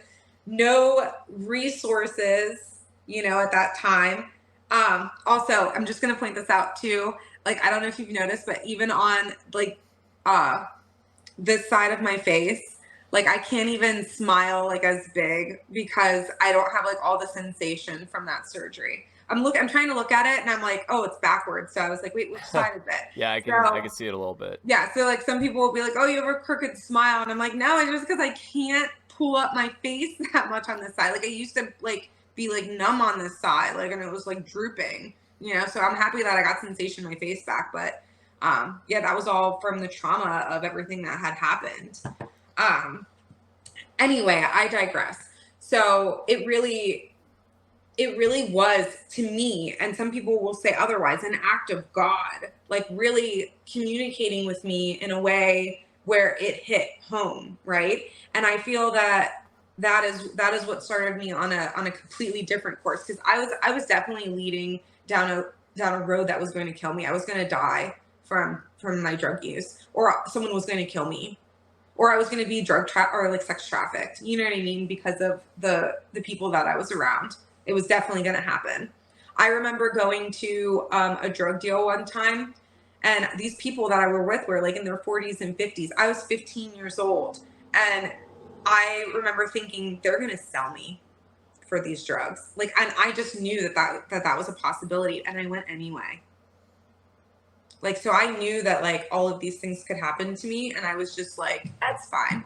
no resources, at that time. Also, I'm just going to point this out too. Like, I don't know if you've noticed, but even on like, this side of my face, like I can't even smile like as big because I don't have like all the sensation from that surgery. I'm trying to look at it and I'm like, oh, it's backwards. So I was like, wait, which side is it?
Yeah, I can see it a little bit.
Yeah. So like some people will be like, oh, you have a crooked smile. And I'm like, no, it's just because I can't pull up my face that much on this side. Like I used to like be like numb on this side, like, and it was like drooping, so I'm happy that I got sensation in my face back. But yeah, that was all from the trauma of everything that had happened. Anyway, I digress. So it really was, to me, and some people will say otherwise, an act of God, like really communicating with me in a way where it hit home, right? And I feel that is what started me on a completely different course, because I was definitely leading down a road that was going to kill me. I was going to die from my drug use, or someone was going to kill me, or I was going to be or like sex trafficked. You know what I mean? Because of the people that I was around. It was definitely going to happen. I remember going to a drug deal one time, and these people that I were with were like in their 40s and 50s. I was 15 years old, and I remember thinking they're going to sell me for these drugs. Like, and I just knew that was a possibility, and I went anyway. Like, so I knew that like all of these things could happen to me, and I was just like, that's fine.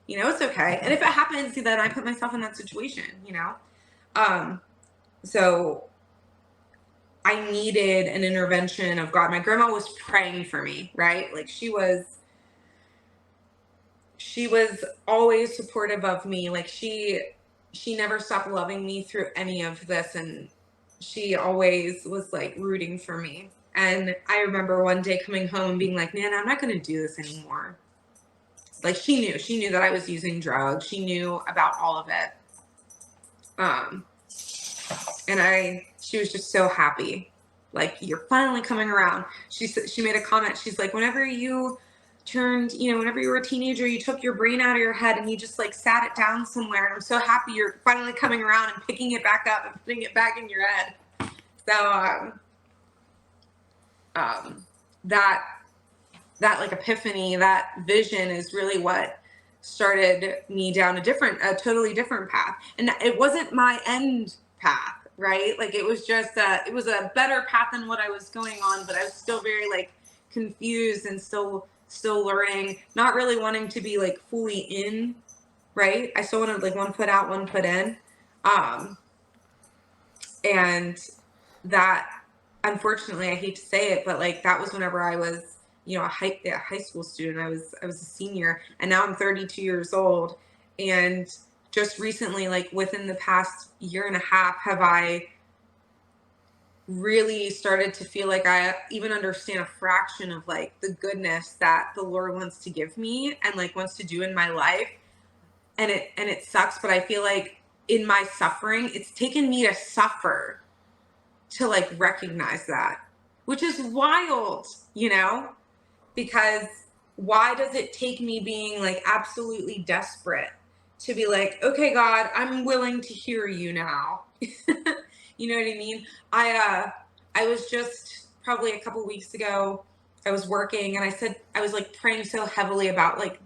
It's okay. And if it happens, then I put myself in that situation, so I needed an intervention of God. My grandma was praying for me, right? Like she was always supportive of me. Like she never stopped loving me through any of this. And she always was like rooting for me. And I remember one day coming home and being like, man, I'm not going to do this anymore. Like she knew that I was using drugs. She knew about all of it. And she was just so happy. Like, you're finally coming around. She made a comment. She's like, whenever you whenever you were a teenager, you took your brain out of your head and you just like sat it down somewhere. And I'm so happy you're finally coming around and picking it back up and putting it back in your head. So, that like epiphany, that vision is really what started me down a totally different path. And it wasn't my end path, right? Like it was just it was a better path than what I was going on, but I was still very like confused and still learning, not really wanting to be like fully in, right? I still wanted like one foot out, one foot in. And that, unfortunately, I hate to say it, but like that was whenever I was, you know, a high school student. I was a senior, and now I'm 32 years old. And just recently, like within the past year and a half, have I really started to feel like I even understand a fraction of like the goodness that the Lord wants to give me and like wants to do in my life. And it sucks, but I feel like in my suffering, it's taken me to suffer to like recognize that, which is wild, you know, because why does it take me being like absolutely desperate to be like, okay, God, I'm willing to hear you now. You know what I mean? I was just probably a couple weeks ago, I was working and I said, I was like praying so heavily about like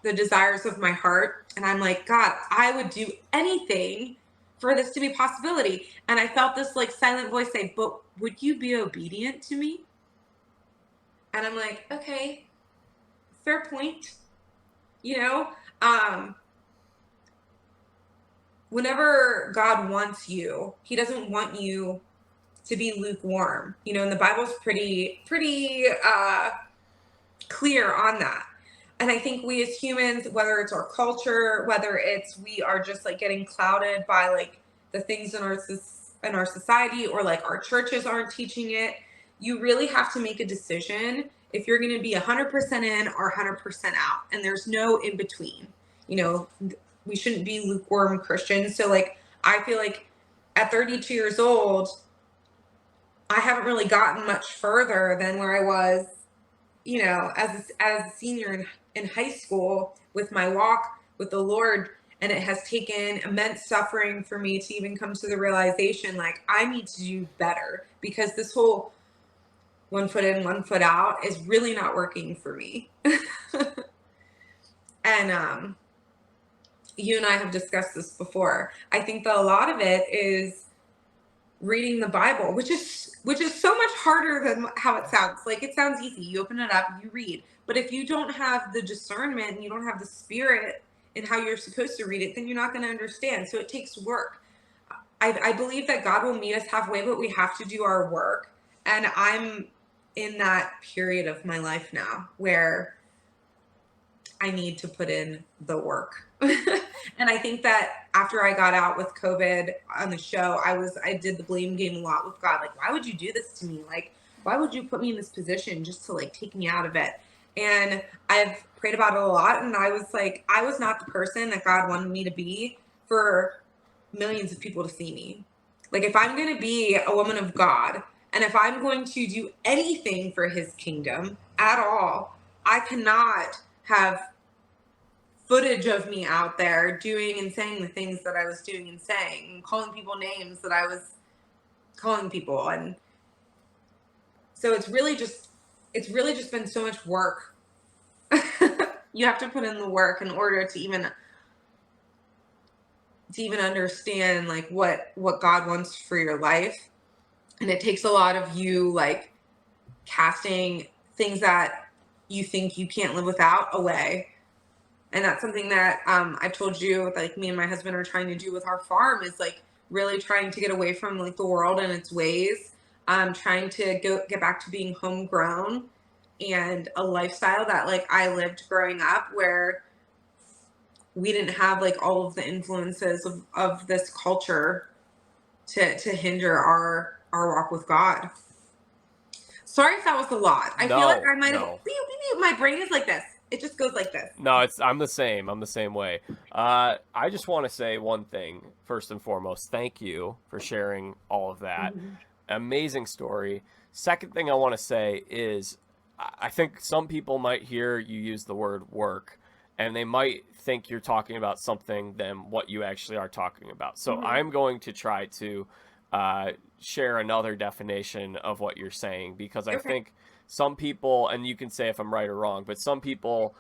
the desires of my heart. And I'm like, God, I would do anything for this to be a possibility. And I felt this like silent voice say, but would you be obedient to me? And I'm like, okay, fair point. You know, whenever God wants you, he doesn't want you to be lukewarm. You know, and the Bible's pretty clear on that. And I think we as humans, whether it's our culture, whether it's we are just like getting clouded by like the things in our society, or like our churches aren't teaching it, you really have to make a decision if you're going to be 100% in or 100% out. And there's no in between. You know, we shouldn't be lukewarm Christians. So like I feel like at 32 years old, I haven't really gotten much further than where I was, you know, as a senior in high school with my walk with the Lord. And it has taken immense suffering for me to even come to the realization, like, I need to do better, because this whole one foot in, one foot out is really not working for me. And you and I have discussed this before. I think that a lot of it is reading the Bible, which is so much harder than how it sounds. Like, it sounds easy. You open it up, you read. But if you don't have the discernment and you don't have the spirit in how you're supposed to read it, then you're not going to understand. So it takes work. I believe that God will meet us halfway, but we have to do our work. And I'm in that period of my life now where I need to put in the work. And I think that after I got out with COVID on the show, I did the blame game a lot with God. Like, why would you do this to me? Like, why would you put me in this position just to like take me out of it? And I've prayed about it a lot. And I was like, I was not the person that God wanted me to be for millions of people to see me. Like, if I'm going to be a woman of God, and if I'm going to do anything for his kingdom at all, I cannot have footage of me out there doing and saying the things that I was doing and saying, and calling people names that I was calling people. And so it's really just been so much work. You have to put in the work in order to even understand like what God wants for your life. And it takes a lot of you like casting things that you think you can't live without away. And that's something that I've told you, like, me and my husband are trying to do with our farm, is like really trying to get away from like the world and its ways. Trying to get back to being homegrown and a lifestyle that like I lived growing up, where we didn't have like all of the influences of this culture to hinder our walk with God. Sorry if that was a lot. I feel like I might have. My brain is like this. It just goes like this.
No, I'm the same. I'm the same way. I just want to say one thing first and foremost. Thank you for sharing all of that.
Mm-hmm.
Amazing story. Second thing I want to say is I think some people might hear you use the word work and they might think you're talking about something than what you actually are talking about. So I'm going to try to share another definition of what you're saying, because I
Okay.
think some people, and you can say if I'm right or wrong, but some people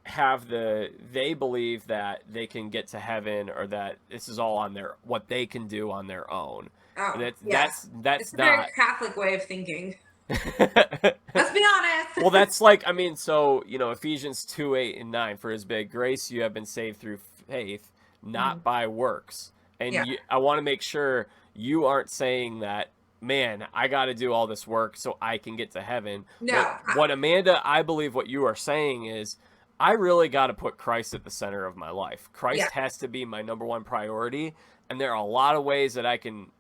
they believe that they can get to heaven, or that this is all on what they can do on their own.
Oh,
And
yeah.
that's
It's a very
not.
Catholic way of thinking. Let's be
Well,
honest.
that's like, I mean, so, Ephesians 2:8 and 9, for his big grace, you have been saved through faith,
Mhm.
not by works. And
Yeah.
I want to make sure you aren't saying that, man, I got to do all this work so I can get to heaven.
No.
What Amanda, I believe what you are saying is, I really got to put Christ at the center of my life.
Yeah.
Christ has to be my number one priority. And there are a lot of ways that I can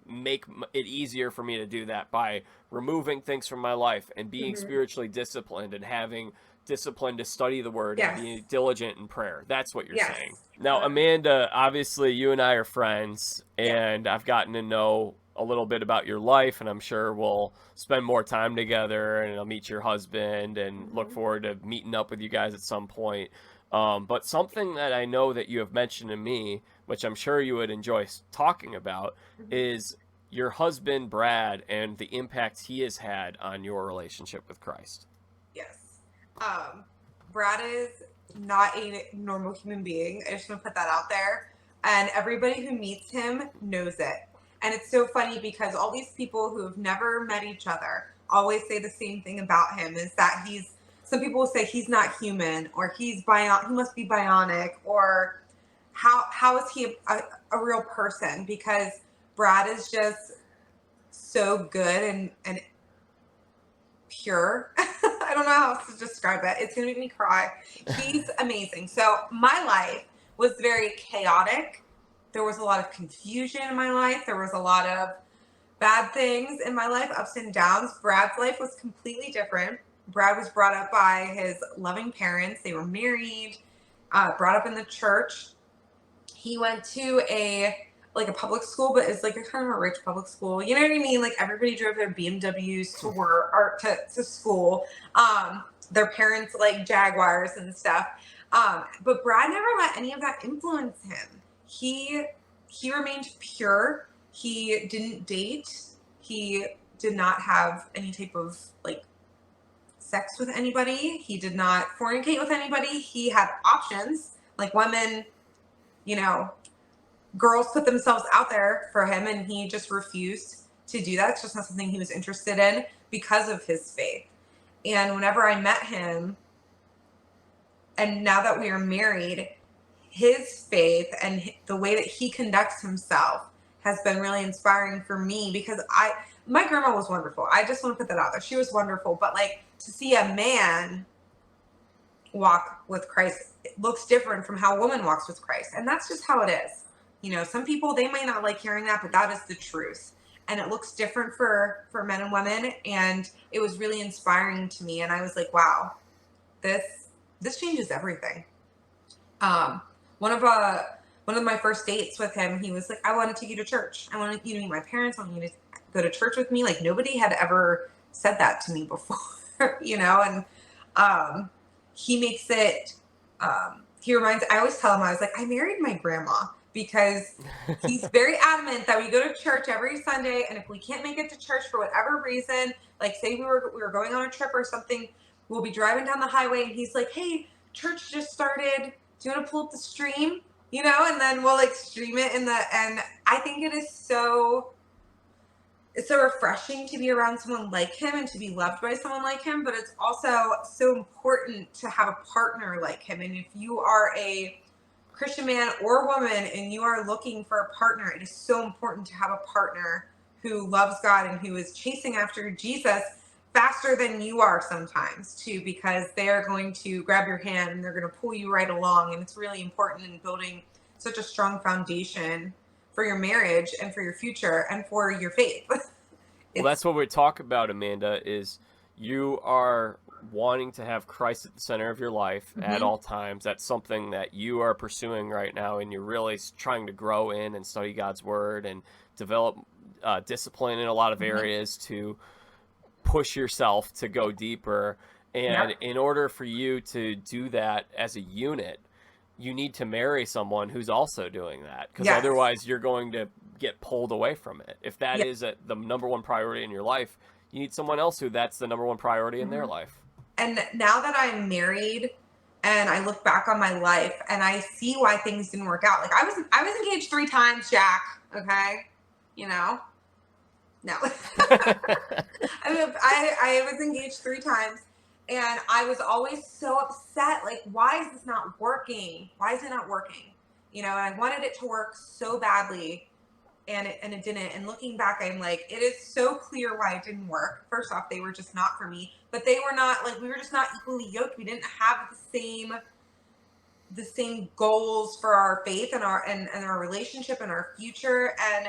make it easier for me to do that by removing things from my life and being
Mhm.
spiritually disciplined and having discipline to study the word and
Yes.
being diligent in prayer. That's what you're
Yes.
saying. Now, Amanda, obviously you and I are friends,
Yeah.
and I've gotten to know a little bit about your life, and I'm sure we'll spend more time together, and I'll meet your husband, and look forward to meeting up with you guys at some point. But something that I know that you have mentioned to me, which I'm sure you would enjoy talking about, is your husband, Brad, and the impact he has had on your relationship with Christ.
Yes. Brad is not a normal human being. I just want to put that out there. And everybody who meets him knows it. And it's so funny because all these people who have never met each other always say the same thing about him, is that some people will say he's not human, or he must be bionic, or how is he a real person? Because Brad is just so good and pure. I don't know how else to describe it. It's going to make me cry. He's amazing. So my life was very chaotic. There was a lot of confusion in my life. There was a lot of bad things in my life, ups and downs. Brad's life was completely different. Brad was brought up by his loving parents. They were married, brought up in the church. He went to a public school, but it's like a kind of a rich public school. You know what I mean? Like everybody drove their BMWs to work or to school. Their parents like Jaguars and stuff. But Brad never let any of that influence him. He remained pure. He didn't date. He did not have any type of sex with anybody. He did not fornicate with anybody. He had options. Like women, you know, girls put themselves out there for him, and he just refused to do that. It's just not something he was interested in because of his faith. And whenever I met him, and now that we are married, his faith and the way that he conducts himself has been really inspiring for me, because my grandma was wonderful. I just want to put that out there. She was wonderful, but to see a man walk with Christ, it looks different from how a woman walks with Christ. And that's just how it is. Some people, they might not like hearing that, but that is the truth. And it looks different for men and women. And it was really inspiring to me. And I was like, wow, this changes everything. One of my first dates with him, he was like, I want to take you to church. I want you to meet my parents. I want you to go to church with me. Like nobody had ever said that to me before, and he makes it, I always tell him, I was like, I married my grandma, because he's very adamant that we go to church every Sunday. And if we can't make it to church for whatever reason, like say we were going on a trip or something, we'll be driving down the highway and he's like, hey, church just started. Do you want to pull up the stream? And then we'll stream it and I think it's so refreshing to be around someone like him and to be loved by someone like him, but it's also so important to have a partner like him. And if you are a Christian man or woman and you are looking for a partner, it is so important to have a partner who loves God and who is chasing after Jesus faster than you are sometimes too, because they are going to grab your hand and they're going to pull you right along. And it's really important in building such a strong foundation for your marriage and for your future and for your faith.
Well, that's what we talk about, Amanda, is you are wanting to have Christ at the center of your life at all times. That's something that you are pursuing right now, and you're really trying to grow in and study God's word and develop discipline in a lot of areas to push yourself to go deeper. And in order for you to do that as a unit, you need to marry someone who's also doing that, because
Yes.
otherwise you're going to get pulled away from it. If that
Yeah.
is the number one priority in your life, you need someone else who that's the number one priority in their life.
And now that I'm married and I look back on my life and I see why things didn't work out. Like I was engaged 3 times, Jack. Okay. You know? No. I mean, I was engaged 3 times and I was always so upset. Like, why is this not working? Why is it not working? You know, and I wanted it to work so badly and it didn't. And looking back, I'm like, it is so clear why it didn't work. First off, they were just not for me, but they were not, like, we were just not equally yoked. We didn't have the same goals for our faith and our relationship and our future. And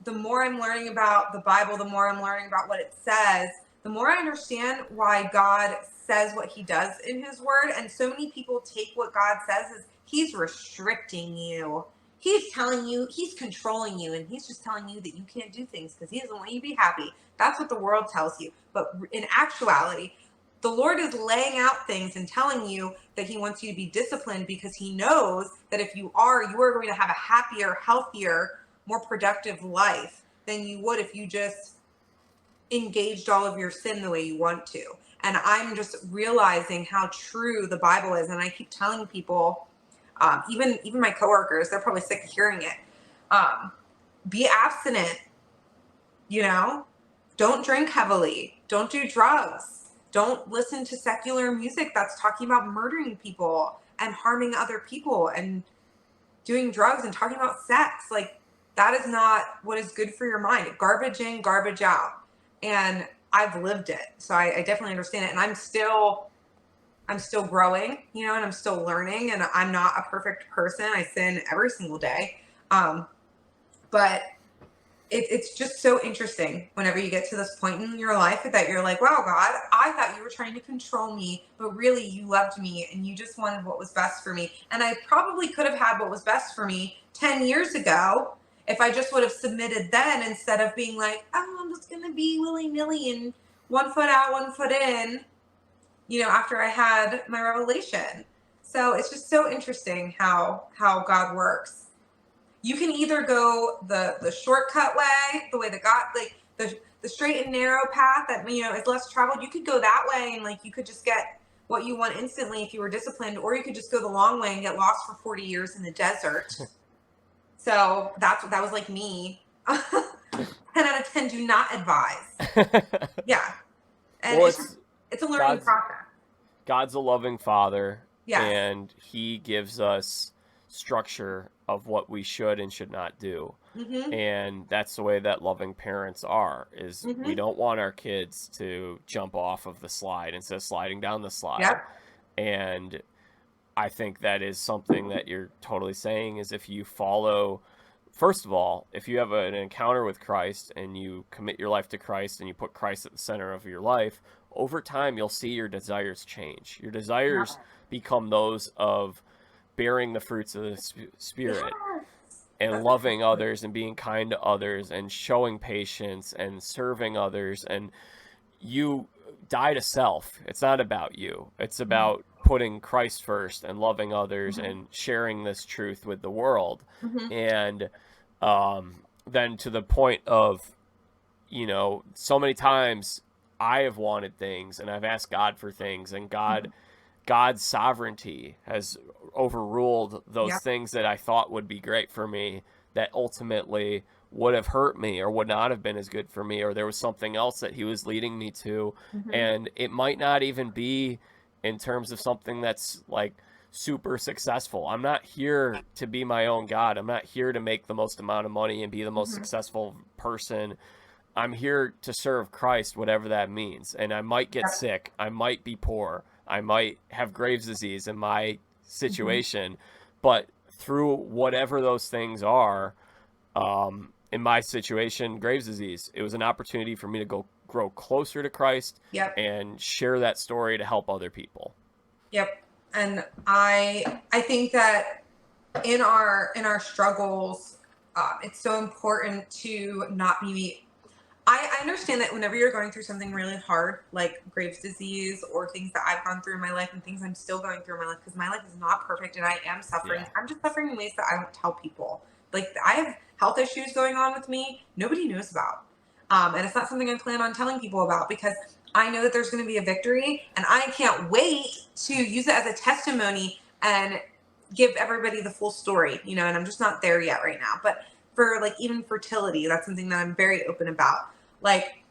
the more I'm learning about the Bible, the more I'm learning about what it says, the more I understand why God says what he does in his word. And so many people take what God says as he's restricting you. He's telling you, he's controlling you, and he's just telling you that you can't do things because he doesn't want you to be happy. That's what the world tells you. But in actuality, the Lord is laying out things and telling you that he wants you to be disciplined because he knows that if you are going to have a happier, healthier, more productive life than you would if you just engaged all of your sin the way you want to. And I'm just realizing how true the Bible is. And I keep telling people, even my coworkers, they're probably sick of hearing it. Be abstinent, you know, don't drink heavily, don't do drugs, don't listen to secular music that's talking about murdering people and harming other people and doing drugs and talking about sex. Like, that is not what is good for your mind. Garbage in, garbage out. And I've lived it. So I definitely understand it. And I'm still growing, you know, and I'm still learning, and I'm not a perfect person. I sin every single day. But it's just so interesting whenever you get to this point in your life that you're like, wow, God, I thought you were trying to control me, but really you loved me and you just wanted what was best for me. And I probably could have had what was best for me 10 years ago if I just would have submitted then, instead of being like, oh, I'm just going to be willy-nilly and 1 foot out, 1 foot in, you know, after I had my revelation. So it's just so interesting how God works. You can either go the shortcut way, the way that God, like the straight and narrow path that, you know, is less traveled. You could go that way and, like, you could just get what you want instantly if you were disciplined, or you could just go the long way and get lost for 40 years in the desert. So that was like me. 10 out of 10 do not advise. Yeah. And
Well,
it's a learning process.
God's a loving father.
Yes.
And he gives us structure of what we should and should not do.
Mm-hmm.
And that's the way that loving parents are, is we don't want our kids to jump off of the slide instead of sliding down the slide.
Yep.
And I think that is something that you're totally saying, is if you follow, first of all, if you have an encounter with Christ and you commit your life to Christ and you put Christ at the center of your life, over time you'll see your desires change. Your desires become those of bearing the fruits of the Spirit and loving others and being kind to others and showing patience and serving others. And you die to self. It's not about you. It's about putting Christ first and loving others and sharing this truth with the world. And then to the point of, you know, so many times I have wanted things and I've asked God for things, and God's sovereignty has overruled those things that I thought would be great for me, that ultimately would have hurt me or would not have been as good for me, or there was something else that he was leading me to. And it might not even be in terms of something that's like super successful. I'm not here to be my own God. I'm not here to make the most amount of money and be the most successful person. I'm here to serve Christ, whatever that means. And I might get sick. I might be poor. I might have Graves' disease in my situation. But through whatever those things are, in my situation, Graves' disease, it was an opportunity for me to grow closer to Christ and share that story to help other people. Yep.
And I think that in our struggles, it's so important to not be I understand that whenever you're going through something really hard, like Graves' disease or things that I've gone through in my life and things I'm still going through in my life, because my life is not perfect and I am suffering.
Yeah.
I'm just suffering in ways that I don't tell people. Like I have health issues going on with me, nobody knows about. And it's not something I plan on telling people about because I know that there's going to be a victory and I can't wait to use it as a testimony and give everybody the full story, you know, and I'm just not there yet right now. But for like even fertility, that's something that I'm very open about. Like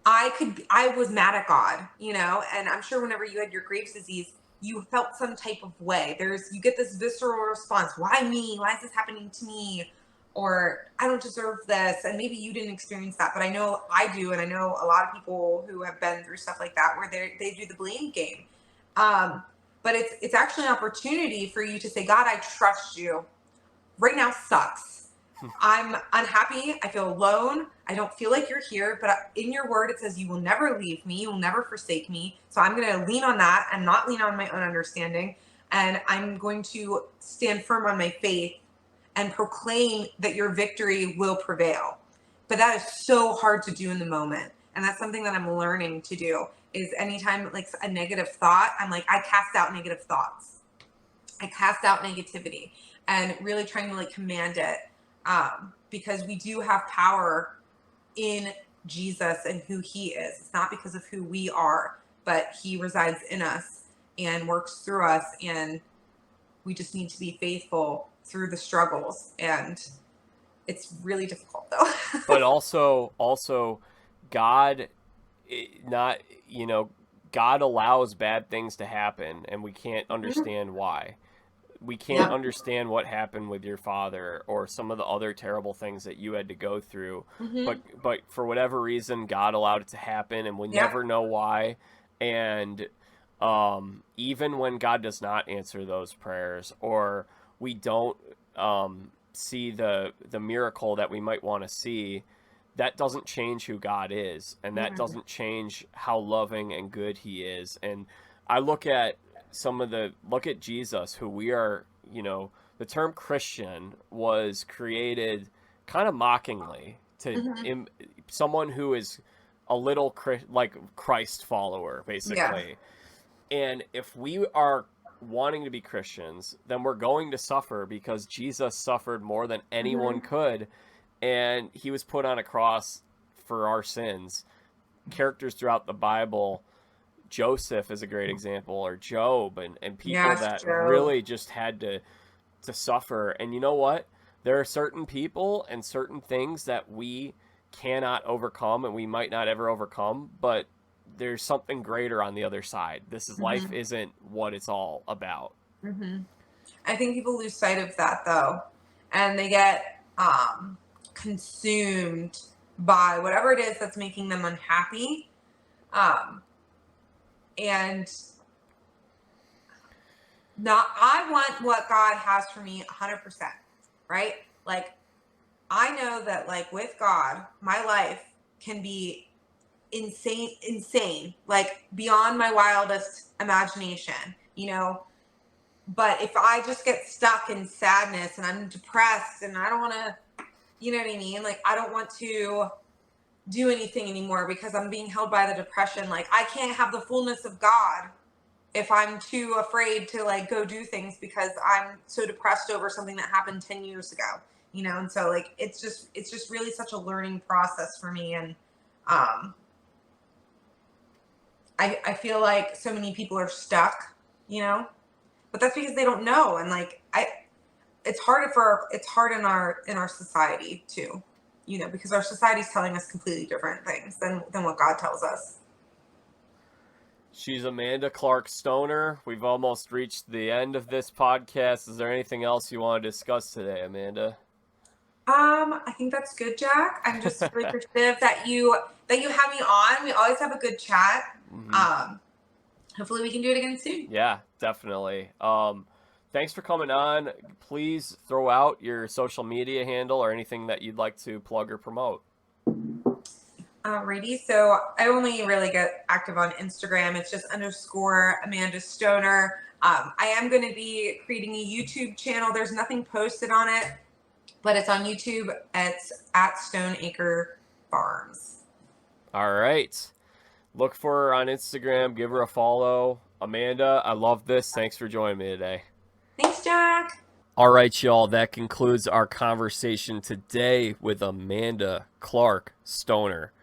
I was mad at God, you know, and I'm sure whenever you had your Graves' disease, you felt some type of way. You get this visceral response. Why me? Why is this happening to me? Or I don't deserve this. And maybe you didn't experience that, but I know I do. And I know a lot of people who have been through stuff like that where they do the blame game. But it's actually an opportunity for you to say, God, I trust you. Right now sucks. I'm unhappy. I feel alone. I don't feel like you're here, but in your word, it says you will never leave me. You will never forsake me. So I'm going to lean on that and not lean on my own understanding. And I'm going to stand firm on my faith and proclaim that your victory will prevail. But that is so hard to do in the moment. And that's something that I'm learning to do is anytime like a negative thought, I'm like, I cast out negative thoughts. I cast out negativity and really trying to like command it. Because we do have power in Jesus and who he is. It's not because of who we are, but he resides in us and works through us. And we just need to be faithful through the struggles. And it's really difficult though.
But also God, not, you know, God allows bad things to happen and we can't understand why. We can't understand what happened with your father or some of the other terrible things that you had to go through. But for whatever reason, God allowed it to happen, and we never know why. And even when God does not answer those prayers, or we don't see the miracle that we might want to see, that doesn't change who God is, and that doesn't change how loving and good he is. And I look at look at Jesus, who we are, you know, the term Christian was created kind of mockingly to someone who is a little like Christ follower, basically. And if we are wanting to be Christians, then we're going to suffer because Jesus suffered more than anyone could. And he was put on a cross for our sins. Characters throughout the Bible, Joseph is a great example, or Job, and people that really just had to suffer. And you know what? There are certain people and certain things that we cannot overcome and we might not ever overcome, but there's something greater on the other side. This is life isn't what it's all about.
I think people lose sight of that though, and they get consumed by whatever it is that's making them unhappy. And I want what God has for me 100%, right? Like, I know that like with God, my life can be insane, like beyond my wildest imagination, you know? But if I just get stuck in sadness and I'm depressed and I don't want to, you know what I mean? Like, I don't want to do anything anymore because I'm being held by the depression. Like, I can't have the fullness of God if I'm too afraid to like go do things because I'm so depressed over something that happened 10 years ago, you know? And so like, it's just really such a learning process for me. And, I feel like so many people are stuck, you know, but that's because they don't know. And like, it's hard in our society too, you know, because our society's telling us completely different things than what God tells us.
She's Amanda Clark Stoner. We've almost reached the end of this podcast. Is there anything else you want to discuss today, Amanda?
I think that's good, Jack. I'm just really appreciative that you have me on. We always have a good chat. Hopefully we can do it again soon.
Yeah, definitely. Thanks for coming on. Please throw out your social media handle or anything that you'd like to plug or promote.
Alrighty, so I only really get active on Instagram. It's just _ Amanda Stoner. I am going to be creating a YouTube channel. There's nothing posted on it, but it's on YouTube. It's at Stoneacre Farms.
All right. Look for her on Instagram. Give her a follow. Amanda, I love this. Thanks for joining me today.
Thanks, Jack.
All right, y'all. That concludes our conversation today with Amanda Clark Stoner.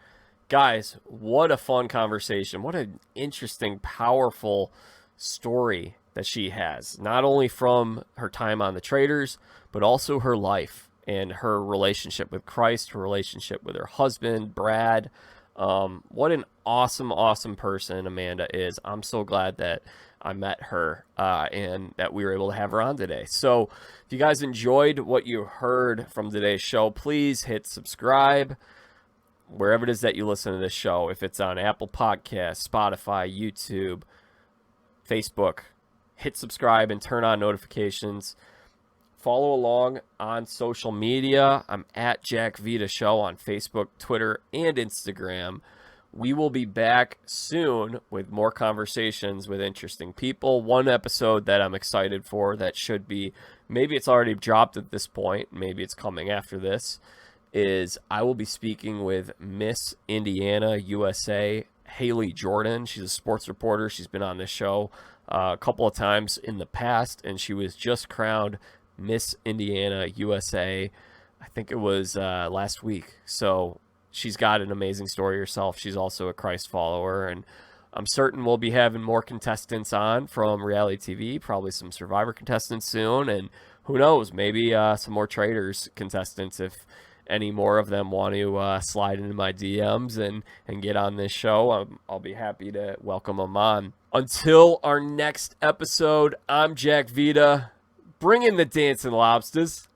Guys, what a fun conversation. What an interesting, powerful story that she has. Not only from her time on the Traitors, but also her life and her relationship with Christ, her relationship with her husband, Brad. What an awesome, awesome person Amanda is. I'm so glad that I met her and that we were able to have her on today. So if you guys enjoyed what you heard from today's show, please hit subscribe wherever it is that you listen to this show. If it's on Apple Podcasts, Spotify, YouTube, Facebook, hit subscribe and turn on notifications. Follow along on social media. I'm at Jack Vita Show on Facebook, Twitter, and Instagram. We will be back soon with more conversations with interesting people. One episode that I'm excited for that should be, maybe it's already dropped at this point, maybe it's coming after this, is I will be speaking with Miss Indiana USA, Haley Jordan. She's a sports reporter. She's been on this show a couple of times in the past, and she was just crowned Miss Indiana USA. I think it was last week. So she's got an amazing story herself. She's also a Christ follower, and I'm certain we'll be having more contestants on from reality TV, probably some Survivor contestants soon, and who knows, maybe some more Traitors contestants if any more of them want to slide into my DMs and get on this show. I'll be happy to welcome them on. Until our next episode, I'm Jack Vita. Bring in the dancing lobsters.